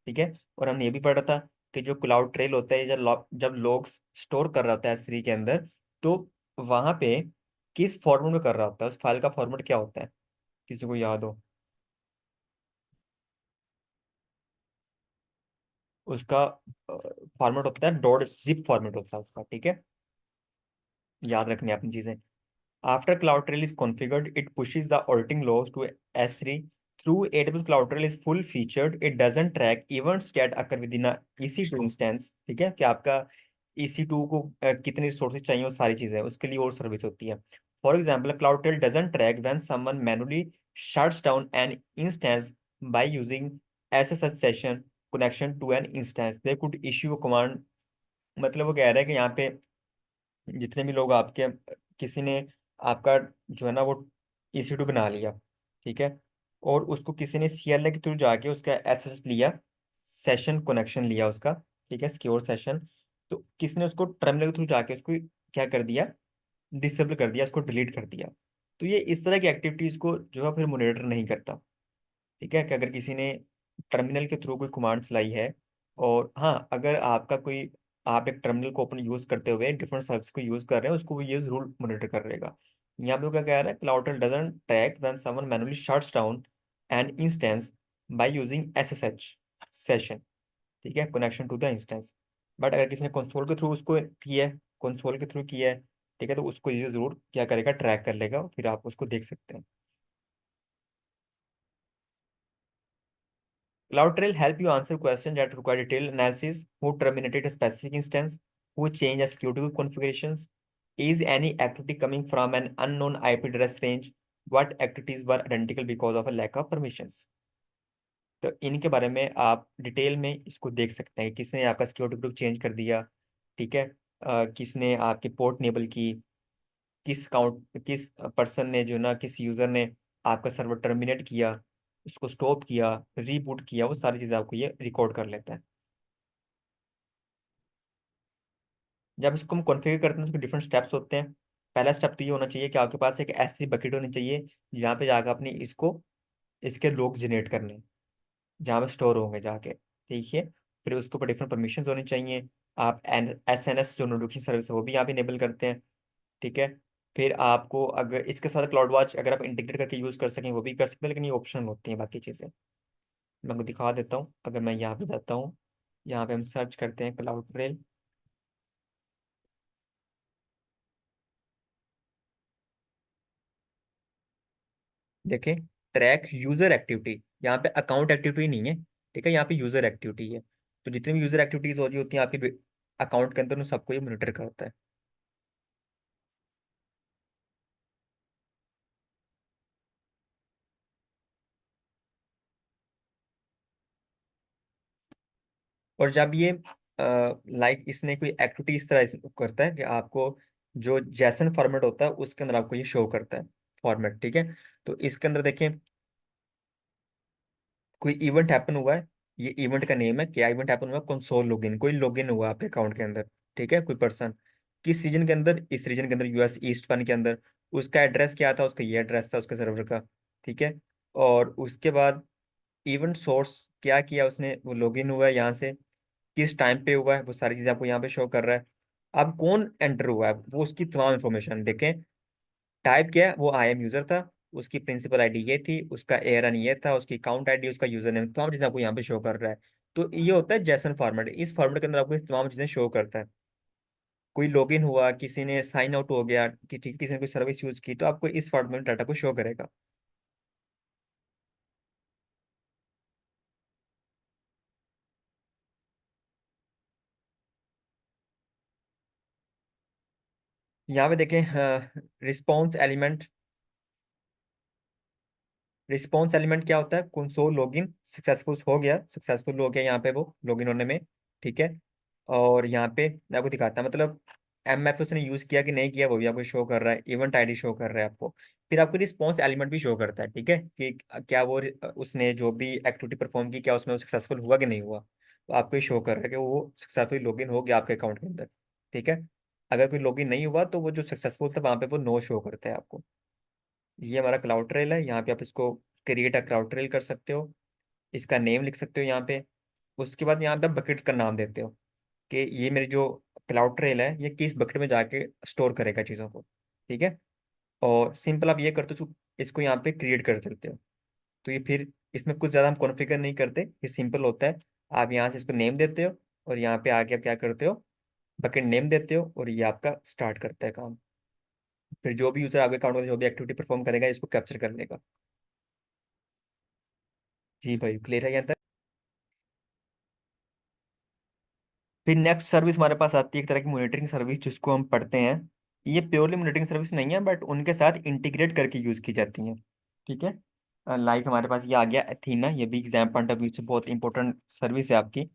ठीक है। और हमने ये भी पढ़ा था कि जो क्लाउड ट्रेल होता है, जब लॉग्स स्टोर कर रहा होता है S3 के अंदर, तो वहां पे किस फॉर्मेट में कर रहा होता है, उस फाइल का फॉर्मेट क्या होता है, किसी को याद हो? उसका फॉर्मेट होता है डॉट जिप फॉर्मेट होता है उसका, ठीक है। याद रखनी है अपनी चीजें। After CloudTrail is configured, it pushes the auditing logs to S3 through AWS CloudTrail is full featured. It doesn't track events that occur within a EC2 instance, ठीक है, कि आपका EC2 को कितने रिसोर्सेज चाहिए, वो सारी चीजें उसके लिए और सर्विस होती है। For example, CloudTrail doesn't track when someone manually shuts down an instance by using SSH session connection to an instance. They could issue a command, मतलब वो कह रहा है कि यहाँ पे जितने भी लोग आपके, किसी ने आपका जो है ना वो EC2 बना लिया, ठीक है, और उसको किसी ने CLI के थ्रू जाके उसका SS लिया, सेशन कनेक्शन लिया उसका, ठीक है, सिक्योर सेशन, तो किसी ने उसको टर्मिनल के थ्रू जाके उसको क्या कर दिया, डिसेबल कर दिया, उसको डिलीट कर दिया। तो ये इस तरह की एक्टिविटीज को जो है फिर मॉनिटर नहीं करता, ठीक है, कि अगर किसी ने टर्मिनल के थ्रू कोई कमांड चलाई है, और हाँ, अगर आपका कोई, आप एक टर्मिनल को ओपन यूज करते हुए डिफरेंट सर्विस को यूज कर रहे हैं, उसको वो ये जरूर मॉनिटर कर रहेगा। यहाँ पे वो क्या कह रहा है, CloudTrail doesn't track when someone manually shuts down an instance by using SSH session, ठीक है, connection to the instance. But अगर किसी ने कंसोल के थ्रू उसको किया है, कंसोल के थ्रू किया है, ठीक है, तो उसको ये जरूर क्या करेगा, ट्रैक कर लेगा, फिर आप उसको देख सकते हैं। CloudTrail help you answer questions that require detailed analysis. Who terminated a specific instance? Who changed a security configurations? Is any activity coming from an unknown IP address range? What activities were identical because of a lack of permissions? तो इनके बारे में आप डिटेल में इसको देख सकते हैं, किसने आपका सिक्योरिटी ग्रुप चेंज कर दिया, ठीक है, किसने आपकी पोर्ट नेबल की, किस अकाउंट, किस पर्सन ने जो ना, किस यूजर ने आपका सर्वर टर्मिनेट किया, उसको स्टॉप किया, रीबूट किया, वो सारी चीजें आपको ये रिकॉर्ड कर लेता है। जब इसको हम कॉन्फ़िगर करते हैं तो डिफरेंट स्टेप्स होते हैं। पहला स्टेप तो ये होना चाहिए कि आपके पास एक S3 बकेट होनी चाहिए, जहाँ पे जाकर अपनी इसको, इसके लॉग जनरेट करने, जहाँ पे स्टोर होंगे जाके, ठीक है। फिर उसके ऊपर डिफरेंट परमिशन होनी चाहिए। आप SNS जो नोटिफिकेशन सर्विस है वो भी यहाँ पे इनेबल करते हैं, ठीक है। फिर आपको अगर इसके साथ क्लाउड वॉच अगर आप इंटीग्रेट करके यूज कर सकें वो भी कर सकते हैं, लेकिन ये ऑप्शनल होती हैं बाकी चीज़ें। मैं आपको दिखा देता हूँ, अगर मैं यहाँ पे जाता हूँ, यहाँ पे हम सर्च करते हैं क्लाउड ट्रेल, देखें, ट्रैक यूजर एक्टिविटी, यहाँ पे अकाउंट एक्टिविटी नहीं है, ठीक है, यहाँ पे यूजर एक्टिविटी है। तो जितनी भी यूजर एक्टिविटीज हो रही होती हैं आपके अकाउंट के अंदर, उन सबको ये मॉनिटर करता है। और जब ये लाइक इसने कोई एक्टिविटी इस तरह करता है कि आपको जो जैसन फॉर्मेट होता है उसके अंदर आपको ये शो करता है फॉर्मेट, ठीक है। तो इसके अंदर देखें, कोई इवेंट हैपन हुआ है, ये इवेंट का नेम है, क्या इवेंट हैपन हुआ है, कंसोल लॉगिन, कोई लॉगिन हुआ है आपके अकाउंट के अंदर, ठीक है, कोई पर्सन किस रीजन के अंदर, इस रीजन के अंदर, यूएस ईस्ट वन के अंदर, उसका एड्रेस क्या था, उसका ये एड्रेस था उसके सर्वर का, ठीक है। और उसके बाद इवेंट सोर्स क्या किया उसने, वो लॉगिन हुआ है यहाँ से, किस टाइम पे हुआ है, वो सारी चीजें आपको यहाँ पे शो कर रहा है। अब कौन एंटर हुआ है वो उसकी तमाम इन्फॉर्मेशन देखें। टाइप क्या है, वो आई एम यूजर था, उसकी प्रिंसिपल आईडी ये थी, उसका एयरन ये था, उसकी अकाउंट आईडी, उसका यूजर नेम, तमाम चीजें आपको यहाँ पे शो कर रहा है। तो ये होता है जैसन फॉर्मेट, इस फॉर्मेट के अंदर आपको ये तमाम चीजें शो करता है। कोई लॉगिन हुआ, किसी ने साइन आउट हो गया कि ठीक है, किसी ने कोई सर्विस यूज की, तो आपको इस फॉर्मेट में डाटा को शो करेगा। यहाँ पे देखें, रिस्पॉन्स एलिमेंट, रिस्पॉन्स एलिमेंट क्या होता है, कंसोल लॉगिन सक्सेसफुल हो गया, सक्सेसफुल हो गया यहाँ पे वो लॉगिन होने में, ठीक है। और यहाँ पे मैं आपको दिखाता है, मतलब एम एफ उसने यूज किया कि नहीं किया वो भी आपको शो कर रहा है, इवेंट आईडी शो कर रहा है आपको। फिर आपको रिस्पॉन्स एलिमेंट भी शो करता है, ठीक है, कि क्या वो उसने जो भी एक्टिविटी परफॉर्म की, क्या उसमें सक्सेसफुल हुआ कि नहीं हुआ। तो आपको ये शो कर रहा है कि वो सक्सेसफुल लॉगिन हो गया आपके अकाउंट के अंदर, ठीक है। अगर कोई लॉगिन नहीं हुआ तो वो जो सक्सेसफुल था वहाँ पे वो नो शो करता है आपको। ये हमारा क्लाउड ट्रेल है, यहाँ पे आप इसको क्रिएट अ क्लाउड ट्रेल कर सकते हो, इसका नेम लिख सकते हो यहाँ पे। उसके बाद यहाँ पे बकेट का नाम देते हो कि ये मेरी जो क्लाउड ट्रेल है ये किस बकेट में जाके स्टोर करेगा चीज़ों को, ठीक है। और सिंपल आप ये करते हो, इसको यहाँ पे क्रिएट कर देते हो। तो ये फिर इसमें कुछ ज़्यादा हम कॉन्फ़िगर नहीं करते, ये सिंपल होता है। आप यहाँ से इसको नेम देते हो और यहाँ पे आके आप क्या करते हो, बकेट नेम देते हो और ये आपका स्टार्ट करता है काम। फिर जो भी यूज़र आपके अकाउंट में जो भी एक्टिविटी परफॉर्म करेगा इसको कैप्चर कर लेगा। जी भाई, क्लियर है यहाँ तक। फिर नेक्स्ट सर्विस हमारे पास आती है एक तरह की मॉनिटरिंग सर्विस जिसको हम पढ़ते हैं। ये प्योरली मॉनिटरिंग सर्विस नहीं है, बट उनके साथ इंटीग्रेट करके यूज की जाती है, ठीक है। लाइक हमारे पास ये आ गया एथीना, ये भी एग्जाम पॉइंट ऑफ व्यू से बहुत इंपॉर्टेंट सर्विस है आपकी।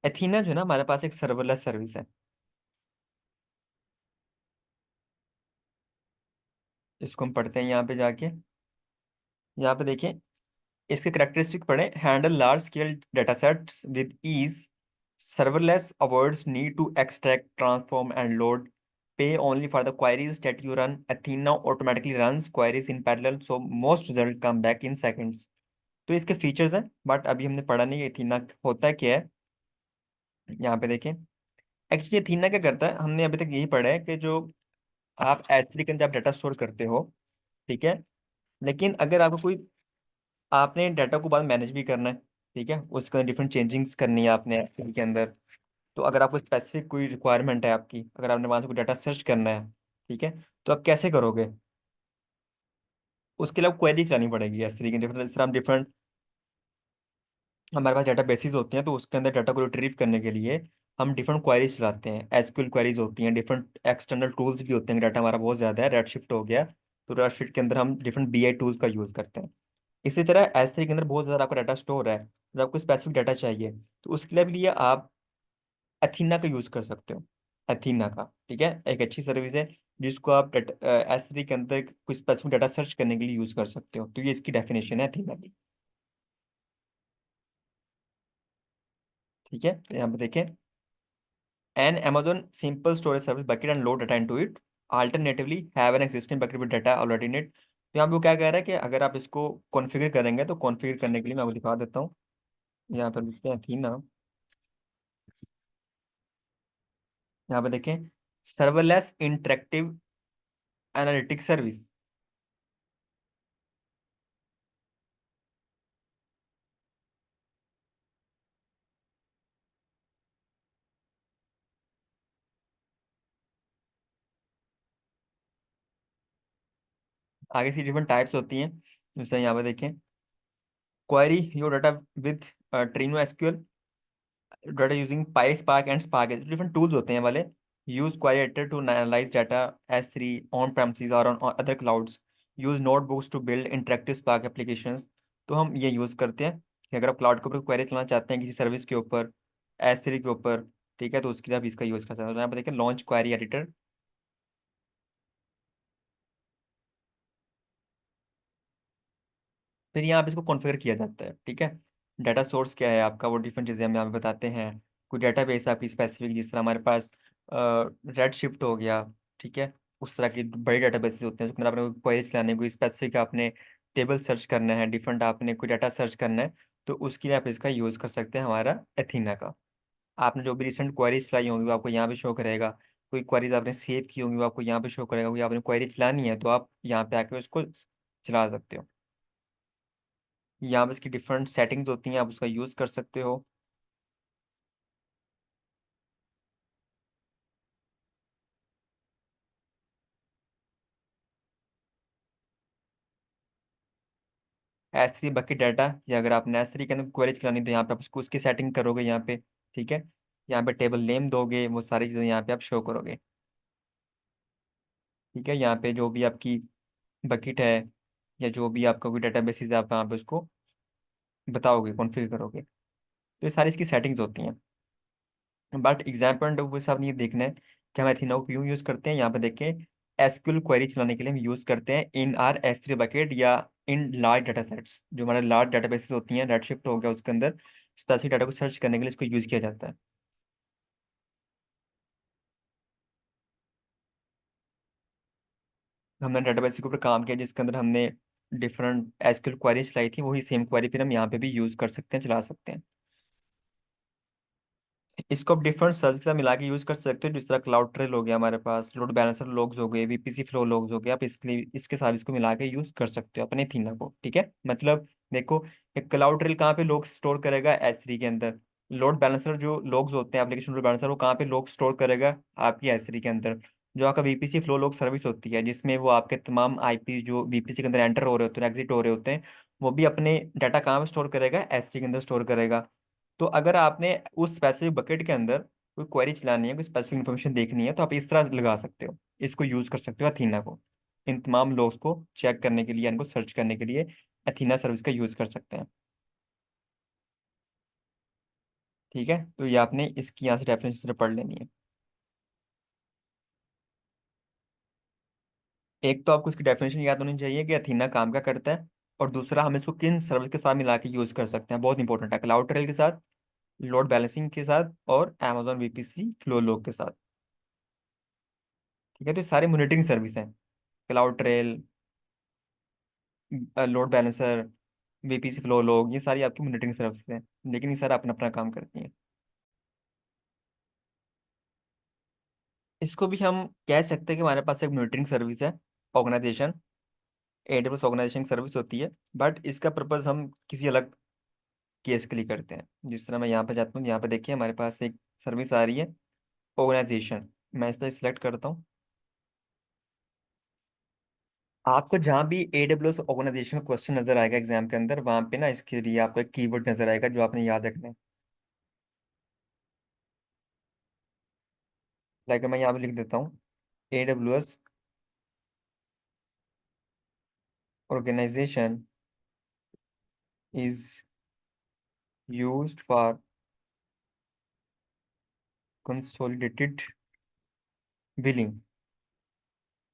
एथीना जो है ना हमारे पास एक सर्वरलेस सर्विस है। इसको हम पढ़ते हैं यहाँ पे जाके। यहाँ पे देखिए, इसके करेक्टरिस्टिक पढ़े, handle large scale data sets with ease, serverless avoids need to extract, transform and load, pay only for the queries that you run. Athena automatically runs queries in parallel, so most results come back in seconds. तो इसके फीचर्स हैं, बट अभी हमने पढ़ा नहीं एथीना होता क्या है। यहाँ पे देखें, एक्चुअली एथीना क्या करता है, हमने अभी तक यही पढ़ा है कि जो आप S3 के अंदर आप डाटा स्टोर करते हो, ठीक है। लेकिन अगर आपको कोई, आपने डाटा को बाद मैनेज भी करना है, ठीक है, उसके अंदर डिफरेंट चेंजिंग्स करनी है आपने S3 के अंदर। तो अगर आपको स्पेसिफिक कोई रिक्वायरमेंट है आपकी, अगर आपने वहां से कोई डाटा सर्च करना है, ठीक है, तो आप कैसे करोगे, उसके लिए क्वेरी चलानी पड़ेगी। इस तरीके डिफरेंट, इस तरह हम डिफरेंट, हमारे पास डाटा बेसिस होते हैं, तो उसके अंदर डाटा को रिट्रीव करने के लिए हम डिफरेंट क्वेरीज चलाते हैं, एसक्यूएल क्वेरीज होती हैं, डिफरेंट एक्सटर्नल टूल्स भी होते हैं। डाटा हमारा बहुत ज़्यादा है, रेडशिफ्ट हो गया, तो रेडशिफ्ट के अंदर हम डिफरेंट बीआई टूल्स का यूज़ करते हैं। इसी तरह S3 के अंदर बहुत ज़्यादा आपका डाटा स्टोर है, और आपको स्पेसिफिक डाटा चाहिए, तो उसके लिए आप एथीना का यूज कर सकते हो। एथीना का, ठीक है, एक अच्छी सर्विस है जिसको आप S3 के अंदर कुछ स्पेसिफिक डाटा सर्च करने के लिए यूज कर सकते हो। तो ये इसकी डेफिनेशन है एथीना की, ठीक है। तो यहाँ पे देखें, an Amazon simple storage service bucket and load data into it, alternatively have an existing bucket with data already in it. तो यहाँ पे वो क्या कह रहा है कि अगर आप इसको कॉन्फ़िगर करेंगे, तो कॉन्फ़िगर करने के लिए मैं आपको दिखा देता हूँ। यहाँ पर लिखते हैं एथीना, यहाँ पे देखें, सर्वरलेस इंटरेक्टिव एनालिटिक्स सर्विस। आगे से डिफरेंट टाइप्स होती हैं, जैसे यहाँ पे देखें, query your data with Trino SQL, data using PySpark and Spark, different tools होते हैं वाले। Use query editor to analyse data S three on premises और on other clouds. Use notebooks to build interactive Spark applications. तो हम ये यूज करते हैं कि अगर आप क्लाउड के ऊपर क्वेरी चलाना चाहते हैं किसी सर्विस के ऊपर, एस थ्री के ऊपर, ठीक है, तो उसके लिए आप इसका यूज कर सकते हैं। तो यहाँ पे देखें लॉन्च क्वेरी एडिटर। फिर यहाँ पे इसको कॉन्फ़िगर किया जाता है, ठीक है। डाटा सोर्स क्या है आपका, वो डिफरेंट चीज़ें हम यहाँ पे बताते हैं। कोई डाटाबेस आपकी स्पेसिफिक, जिस तरह हमारे पास रेड शिफ्ट हो गया, ठीक है, उस तरह की बड़े डाटाबेसेस होते हैं उसके अंदर आपने क्वेरी चलाने, कोई स्पेसिफिक आपने टेबल सर्च करना है, डिफरेंट आपने कोई डाटा सर्च करना है, तो उसके लिए आप इसका यूज़ कर सकते हैं, हमारा एथीना का। आपने जो भी रिसेंट क्वेरीज चलाई होंगी वो आपको यहाँ पे शो करेगा। कोई क्वेरीज आपने सेव की होंगी वो आपको यहाँ पे शो करेगा। कोई आपने क्वेरी चलानी है तो आप यहाँ पे आके उसको चला सकते हो। यहाँ पे इसकी डिफरेंट सेटिंग्स होती हैं, आप उसका यूज़ कर सकते हो। एस थ्री बकेट डाटा, या अगर आपने एस थ्री के अंदर क्वेरी चलानी तो यहाँ पे आप उसको उसकी सेटिंग करोगे यहाँ पे, ठीक है। यहाँ पे टेबल नेम दोगे, वो सारी चीज़ें यहाँ पे आप शो करोगे, ठीक है। यहाँ पे जो भी आपकी बकेट है या जो भी आपका कोई डाटा बेसिस है आप यहाँ पे उसको बताओगे, कॉन्फ़िगर करोगे। तो ये सारी इसकी सेटिंग्स होती हैं। बट एग्जाम्पल वो सब नहीं देखना है कि हम एथीना को क्यों यूज़ करते हैं। यहाँ पे देखें, एसक्यूएल क्वेरी चलाने के लिए हम यूज़ करते हैं इन आर एस थ्री बकेट या इन लार्ज डाटा सेट्स। जो हमारे लार्ज डाटाबेसेस होती हैं, रेडशिफ्ट हो गया, उसके अंदर स्पेसिफिक डाटा को सर्च करने के लिए इसको यूज़ किया जाता है। हमने डाटाबेस के ऊपर काम किया जिसके अंदर हमने डिफरेंट एसक्यूएल क्वेरीज चलाई थी, वही सेम क्वेरी फिर हम यहाँ पे भी यूज़ कर सकते हैं, चला सकते हैं। इसको आप डिफरेंट सर्च के साथ मिला के यूज कर सकते हो, जिस तरह क्लाउड ट्रेल हो गया, हमारे पास लोड बैलेंसर लॉग्स हो गए, वीपीसी फ्लो लॉग्स हो गए, आप इसके लिए इसके साथ इसको मिला के यूज कर सकते हो अपने थीना को, ठीक है। मतलब देखो, एक क्लाउड ट्रेल कहाँ पे लॉग स्टोर करेगा, एस3 के अंदर। लोड बैलेंसर जो लॉग्स होते हैं, एप्लीकेशन लोड बैलेंसर, वो कहाँ पे लॉग स्टोर करेगा, आपकी एस3 के अंदर। जो आपका वीपीसी फ्लो लॉग सर्विस होती है, जिसमें वो आपके तमाम आईपी जो वीपीसी के अंदर एंटर हो रहे होते हैं, एग्जिट हो रहे होते हैं, वो भी अपने डाटा कहाँ पे स्टोर करेगा, एस3 के अंदर स्टोर करेगा। तो अगर आपने उस स्पेसिफिक बकेट के अंदर कोई क्वेरी चलानी है, कोई स्पेसिफिक इन्फॉर्मेशन देखनी है, तो आप इस तरह लगा सकते हो, इसको यूज कर सकते हो अथीना को। इन तमाम लॉग्स को चेक करने के लिए, इनको सर्च करने के लिए अथीना सर्विस का यूज कर सकते हैं, ठीक है। तो ये आपने इसकी यहाँ से डेफिनेशन पढ़ लेनी है। एक तो आपको इसकी डेफिनेशन याद होनी चाहिए कि अथीना काम क्या करता है, और दूसरा हम इसको किन सर्विस के साथ मिला के यूज कर सकते हैं, बहुत इंपॉर्टेंट है। क्लाउड ट्रेल के साथ, लोड बैलेंसिंग के साथ, और Amazon वीपीसी फ्लो लॉग के साथ, ठीक है। तो ये सारे मॉनिटरिंग सर्विस हैं, cloud trail, load balancer, VPC flow log, ये सारी आपकी मॉनिटरिंग सर्विसेज हैं, लेकिन ये सारा अपना अपना काम करती हैं। इसको भी हम कह सकते हैं कि हमारे पास एक मॉनिटरिंग सर्विस है, ऑर्गेनाइजेशन, एडब्ल्यूएस ऑर्गेनाइजेशन सर्विस होती है। बट इसका पर्पज हम किसी अलग केस के लिए करते हैं। जिस तरह मैं यहाँ पे जाता हूँ, यहाँ पे देखिए हमारे पास एक सर्विस आ रही है, ऑर्गेनाइजेशन। मैं इस पर सिलेक्ट करता हूँ। आपको जहाँ भी एडब्ल्यूएस ऑर्गेनाइजेशन क्वेश्चन नजर आएगा एग्जाम के अंदर, वहाँ पे ना इसके लिए आपको एक कीवर्ड नजर आएगा जो आपने याद रखना है। लाइक मैं यहाँ पे लिख देता हूँ, AWS organization is used for consolidated billing।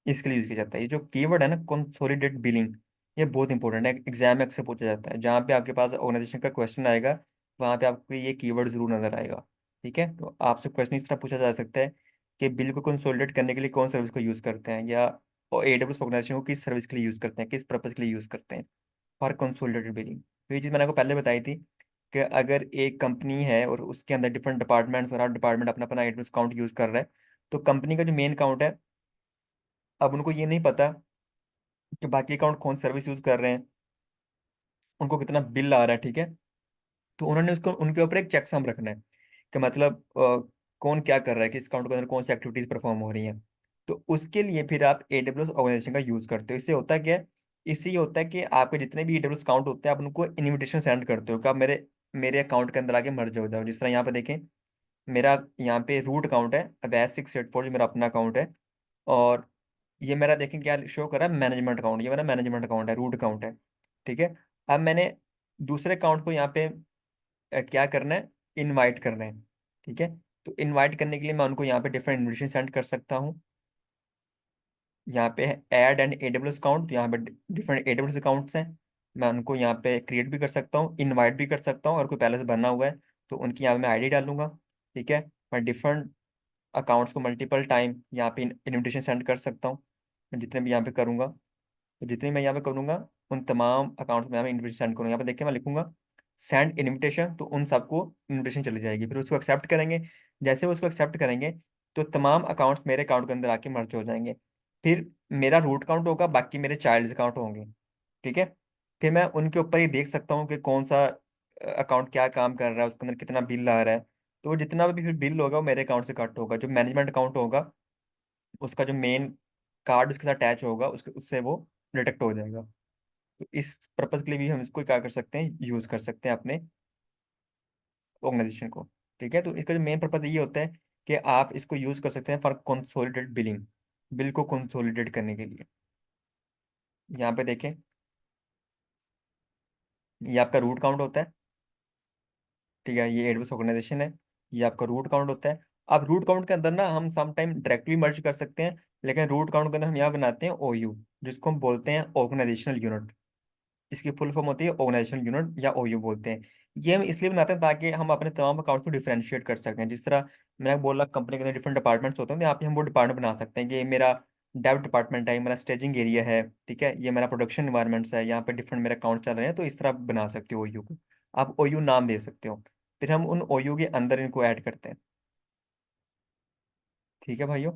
इसके लिए यूज किया जाता है। ये जो कीवर्ड है ना, कंसोलिडेट बिलिंग, ये बहुत इंपॉर्टेंट है, एग्जाम में अक्सर पूछा जाता है। जहाँ पे आपके पास ऑर्गेनाइजेशन का क्वेश्चन आएगा, वहाँ पे आपको ये कीवर्ड जरूर नजर आएगा, ठीक है। तो आपसे क्वेश्चन इस तरह पूछा जा सकता है कि बिल को कंसोलिडेट करने के लिए कौन सर्विस को यूज करते हैं, या AWS ऑर्गेनाइजेशन को किस सर्विस के लिए यूज करते हैं, किस पर्पज के लिए यूज करते हैं, फॉर कंसोलिडेटेड बिलिंग। तो ये चीज़ मैंने आपको पहले बताई थी कि अगर एक कंपनी है और उसके अंदर डिफरेंट डिपार्टमेंट्स, और हर डिपार्टमेंट अपना अपना AWS अकाउंट यूज कर रहा है, तो कंपनी का जो मेन अकाउंट है, अब उनको ये नहीं पता कि बाकी अकाउंट कौन सर्विस यूज कर रहे हैं, उनको कितना बिल आ रहा है, ठीक है। तो उन्होंने उसको उनके ऊपर एक चेकसम रखना है कि मतलब कौन क्या कर रहा है, किस अकाउंट के अंदर कौन सी एक्टिविटीज परफॉर्म हो रही हैं। तो उसके लिए फिर आप AWS ऑर्गेनाइजेशन का यूज करते हो। इससे होता क्या है, इससे ये होता है कि आपके जितने भी AWS अकाउंट होते हैं आप उनको इनविटेशन सेंड करते हो कि आप मेरे मेरे अकाउंट के अंदर आके मर्ज हो जाओ। जिस तरह यहाँ पे देखें, मेरा यहाँ पे रूट अकाउंट है Avast 684 जो मेरा अपना अकाउंट है, और ये मेरा देखें क्या शो कर रहा है, मैनेजमेंट अकाउंट। ये मेरा मैनेजमेंट अकाउंट है, रूट अकाउंट है। ठीक है। अब मैंने दूसरे अकाउंट को यहाँ पे क्या करना है, इनवाइट करना है। ठीक है। तो इनवाइट करने के लिए मैं उनको यहाँ पे डिफरेंट इन्विटेशन सेंड कर सकता हूँ। यहाँ पे है ऐड एंड AWS अकाउंट, यहाँ पे डिफरेंट AWS अकाउंट्स हैं। मैं उनको यहाँ पे क्रिएट भी कर सकता हूँ, इनवाइट भी कर सकता हूँ, और कोई पहले से बना हुआ है तो उनकी यहाँ पे मैं आईडी डालूंगा। ठीक है। मैं डिफरेंट अकाउंट्स को मल्टीपल टाइम यहाँ पे इनविटेशन सेंड कर सकता हूँ। मैं जितने भी यहाँ पे करूँगा, तो जितने मैं यहाँ पे करूँगा उन तमाम अकाउंट्स में यहाँ पे इनविटेशन सेंड करूँगा। यहाँ पे देखिए मैं लिखूंगा सेंड इनविटेशन, तो उन सबको इनविटेशन चली जाएगी, फिर उसको एक्सेप्ट करेंगे। जैसे वो उसको एक्सेप्ट करेंगे तो तमाम अकाउंट्स मेरे अकाउंट के अंदर आके मर्ज हो जाएंगे। फिर मेरा रूट अकाउंट होगा, बाकी मेरे चाइल्ड्स अकाउंट होंगे। ठीक है। फिर मैं उनके ऊपर ही देख सकता हूँ कि कौन सा अकाउंट क्या काम कर रहा है, उसके अंदर कितना बिल आ रहा है। तो वो जितना भी फिर बिल होगा वो मेरे अकाउंट से कट होगा। जो मैनेजमेंट अकाउंट होगा उसका जो मेन कार्ड उसके साथ अटैच होगा उसके उससे वो डिटेक्ट हो जाएगा। तो इस पर्पज के लिए भी हम इसको क्या कर सकते हैं, यूज कर सकते हैं अपने ऑर्गेनाइजेशन को। ठीक है। तो इसका जो मेन पर्पज ये होता है कि आप इसको यूज कर सकते हैं फॉर कंसोलिडेट बिलिंग, बिल को कंसोलिडेट करने के लिए। यहाँ पे देखें, ये आपका रूट काउंट होता है। ठीक है। ये एडवर्स ऑर्गेनाइजेशन है, ये आपका रूट काउंट होता है। अब रूट काउंट के अंदर ना हम सम टाइम डायरेक्टली मर्ज कर सकते हैं, लेकिन रूट काउंट के अंदर हम यहाँ बनाते हैं OU, जिसको हम बोलते हैं ऑर्गेनाइजेशनल यूनिट। इसकी फुल फॉर्म होती है ऑर्गेनाइजेशनल यूनिट या OU बोलते हैं। ये हम इसलिए बनाते हैं ताकि हम अपने तमाम अकाउंट्स को डिफरेंशिएट कर सकें। जिस तरह मैं बोला कंपनी के अंदर डिफरेंट डिपार्टमेंट्स होते हैं, तो यहाँ पे हम वो डिपार्टमेंट बना सकते हैं कि ये मेरा डेव डिपार्टमेंट है, ये मेरा स्टेजिंग एरिया है। ठीक है। ये मेरा प्रोडक्शन इन्वायरमेंट्स है, यहाँ पे डिफरेंट मेरे अकाउंट चल रहे हैं। तो इस तरह बना सकते हो OU को, आप OU नाम दे सकते हो। फिर हम उन OU के अंदर इनको ऐड करते हैं। ठीक है भाइयों।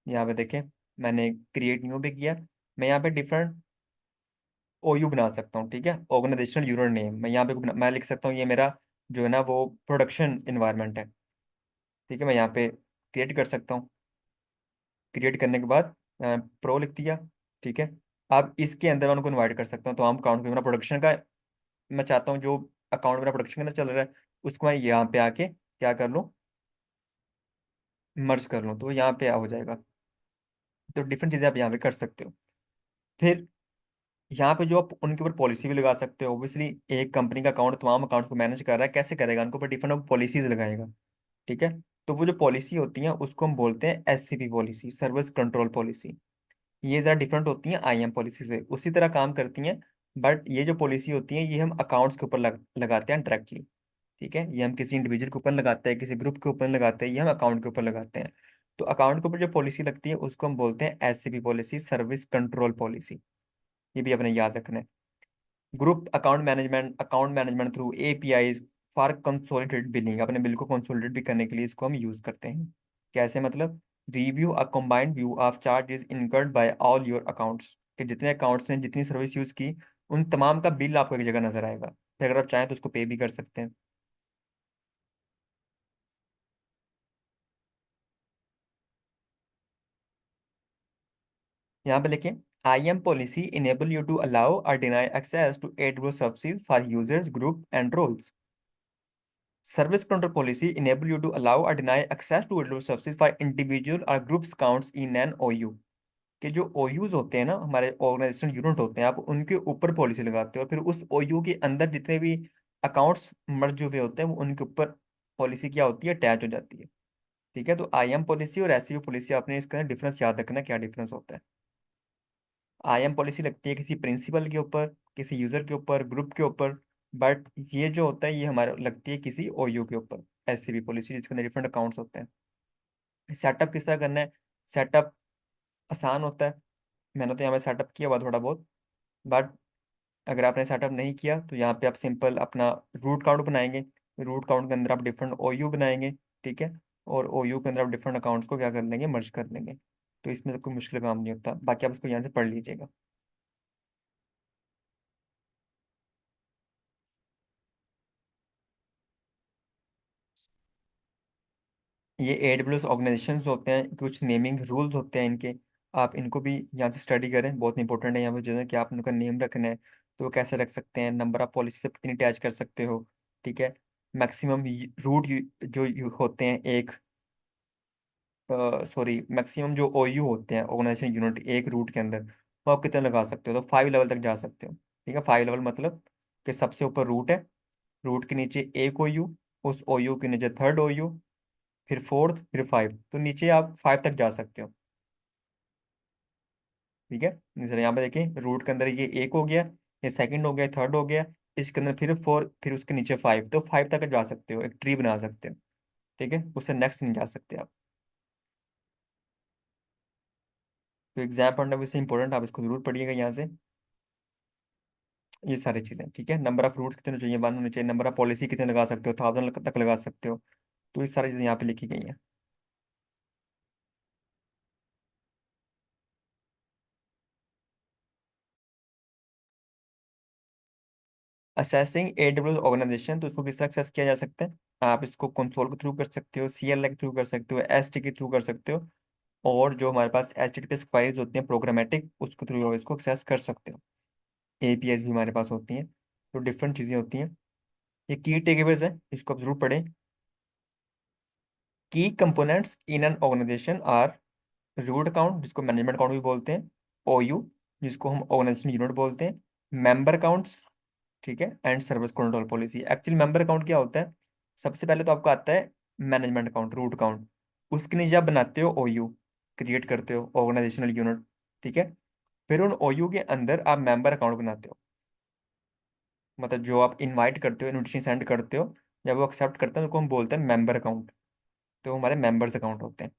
यहाँ पे देखें, मैंने क्रिएट न्यू भी किया। मैं यहाँ पे डिफरेंट OU बना सकता हूँ। ठीक है। ऑर्गेनाइजेशनल यूनिट नेम मैं यहाँ पे मैं लिख सकता हूँ, ये मेरा जो है ना वो प्रोडक्शन इन्वायरमेंट है। ठीक है। मैं यहाँ पे क्रिएट कर सकता हूँ। क्रिएट करने के बाद प्रो लिख दिया। ठीक है। अब इसके अंदर मैं उनको इन्वाइट कर सकता हूँ, तो हम अकाउंट को मेरा प्रोडक्शन का, मैं चाहता हूँ जो अकाउंट मेरा प्रोडक्शन के अंदर चल रहा है उसको मैं यहाँ पे आके क्या कर लूँ, मर्ज कर लूँ, तो यहाँ पे हो जाएगा। तो डिफरेंट चीज़ें आप यहाँ पे कर सकते हो। फिर यहाँ पे जो आप उनके ऊपर पॉलिसी भी लगा सकते हो। ऑब्वियसली एक कंपनी का अकाउंट तमाम अकाउंट्स को मैनेज कर रहा है, कैसे करेगा, उनके ऊपर डिफरेंट पॉलिसीज लगाएगा। ठीक है। तो वो जो पॉलिसी होती है उसको हम बोलते हैं SCP policy, service control policy. ये ज़रा डिफरेंट होती हैं IAM पॉलिसी से, उसी तरह काम करती हैं। बट ये जो पॉलिसी होती है ये हम अकाउंट्स के ऊपर लगाते हैं डायरेक्टली। ठीक है। ये हम किसी इंडिविजुअल के ऊपर लगाते हैं, किसी ग्रुप के ऊपर लगाते हैं, ये हम अकाउंट के ऊपर लगाते हैं। तो अकाउंट के ऊपर जो पॉलिसी लगती है उसको हम बोलते हैं SCP policy, service control policy. ये भी अपने याद रखना है। Group account management through APIs for consolidated billing, अपने बिल को कंसोलिडेट भी करने के लिए इसको हम यूज करते हैं। कैसे मतलब, review a combined view of charges incurred by all your accounts, कि जितने अकाउंट्स ने जितनी सर्विस यूज की उन तमाम का बिल आपको एक जगह नजर आएगा। फिर अगर आप चाहें तो उसको पे भी कर सकते हैं। यहाँ पे लिखें, IAM policy enable you to allow और deny access to AWS services for users group and roles. Service control policy enable you to allow or deny access to AWS services for individual or groups counts in an OU। के जो OUs होते हैं ना, हमारे ऑर्गेनाइजेशन यूनिट होते हैं, आप उनके ऊपर पॉलिसी लगाते हो और फिर उस OU के अंदर जितने भी अकाउंट्स मर्ज हुए होते हैं वो उनके ऊपर पॉलिसी क्या होती है, अटैच हो जाती है। ठीक है। तो IAM पॉलिसी और SCP पॉलिसी, आपने इसका डिफरेंस याद रखना, क्या डिफरेंस होता है। IAM पॉलिसी लगती है किसी प्रिंसिपल के ऊपर, किसी यूजर के ऊपर, ग्रुप के ऊपर। बट ये जो होता है ये हमारे लगती है किसी OU के ऊपर, SCP पॉलिसी, जिसके अंदर डिफरेंट अकाउंट्स होते हैं। सेटअप किस तरह करना है, सेटअप आसान होता है। मैंने तो यहाँ पे सेटअप किया हुआ थोड़ा बहुत। बट अगर आपने सेटअप नहीं किया तो यहाँ पे आप सिंपल अपना रूट काउंट बनाएंगे। रूट काउंट के अंदर आप डिफरेंट OU बनाएंगे। ठीक है। और OU के अंदर आप डिफरेंट अकाउंट्स को क्या कर लेंगे, मर्ज कर लेंगे। तो इसमें तो कोई मुश्किल काम नहीं होता, बाकी आप इसको यहाँ से पढ़ लीजिएगा। ये AWS ऑर्गेनाइजेशंस होते हैं, कुछ नेमिंग रूल्स होते हैं इनके, आप इनको भी यहाँ से स्टडी करें, बहुत इंपॉर्टेंट है यहाँ पे जो है कि आप उनका नेम रखना है तो वो कैसे रख सकते हैं, नंबर ऑफ पॉलिसी से कितनी अटैच कर सकते हो, ठीक है। मैक्सिमम रूट होते हैं एक, सॉरी मैक्सिमम जो OU होते हैं, ऑर्गेनाइजेशन यूनिट, एक रूट के अंदर वो आप कितने लगा सकते हो, तो 5 लेवल तक जा सकते हो, ठीक है। 5 लेवल मतलब कि सबसे ऊपर रूट है, रूट के नीचे एक OU, उस OU के नीचे थर्ड OU, फिर फोर्थ, फिर 5, तो नीचे आप 5 तक जा सकते हो, ठीक है। जैसे यहाँ पे देखें, रूट के अंदर ये एक हो गया, ये सेकंड हो गया, थर्ड हो गया, इसके अंदर फिर 4, फिर उसके नीचे 5, तो 5 तक जा सकते हो, एक ट्री बना सकते हो, ठीक है। उससे नेक्स्ट नहीं जा सकते आप। तो एग्जाम पढ़ना भी इंपॉर्टेंट, आप इसको जरूर पढ़िएगा यहाँ से, ये सारी चीजें, ठीक है। नंबर ऑफ रूट्स कितने चाहिए, 1 होने चाहिए, नंबर ऑफ पॉलिसी कितने लगा सकते हो, 1000 तक लगा सकते हो, तो ये सारी चीजें यहाँ पे लिखी गई हैं। असेसिंग AWS ऑर्गेनाइजेशन, तो इसको किस तरह असेस किया जा सकता है, आप इसको कंसोल के थ्रू कर सकते हो, CLI के थ्रू कर सकते हो, ST के थ्रू कर सकते हो, और जो हमारे पास HTTPS क्वारीज होती हैं प्रोग्रामेटिक, उसके थ्रू आप इसको एक्सेस कर सकते हो। APIs भी हमारे पास होती हैं, तो डिफरेंट चीज़ें होती हैं। ये की टेकअवेज है, इसको आप जरूर पढ़ें। Key components in an organization are root account, जिसको मैनेजमेंट अकाउंट भी बोलते हैं, OU, जिसको हम ऑर्गेनाइजेशन यूनिट बोलते हैं, मेंबर अकाउंट्स, ठीक है, and service control policy. Actually member account क्या होता है, सबसे पहले तो आपको आता है मैनेजमेंट अकाउंट, रूट अकाउंट, उसके नीचे आप बनाते हो OU, क्रिएट करते हो ऑर्गेनाइजेशनल यूनिट, ठीक है। फिर उन OU के अंदर आप मेंबर अकाउंट बनाते हो, मतलब जो आप इनवाइट करते हो, इनविटेशन सेंड करते हो, जब वो एक्सेप्ट करते हैं तो उनको हम बोलते हैं मेंबर अकाउंट, तो वो हमारे मेंबर्स अकाउंट होते हैं।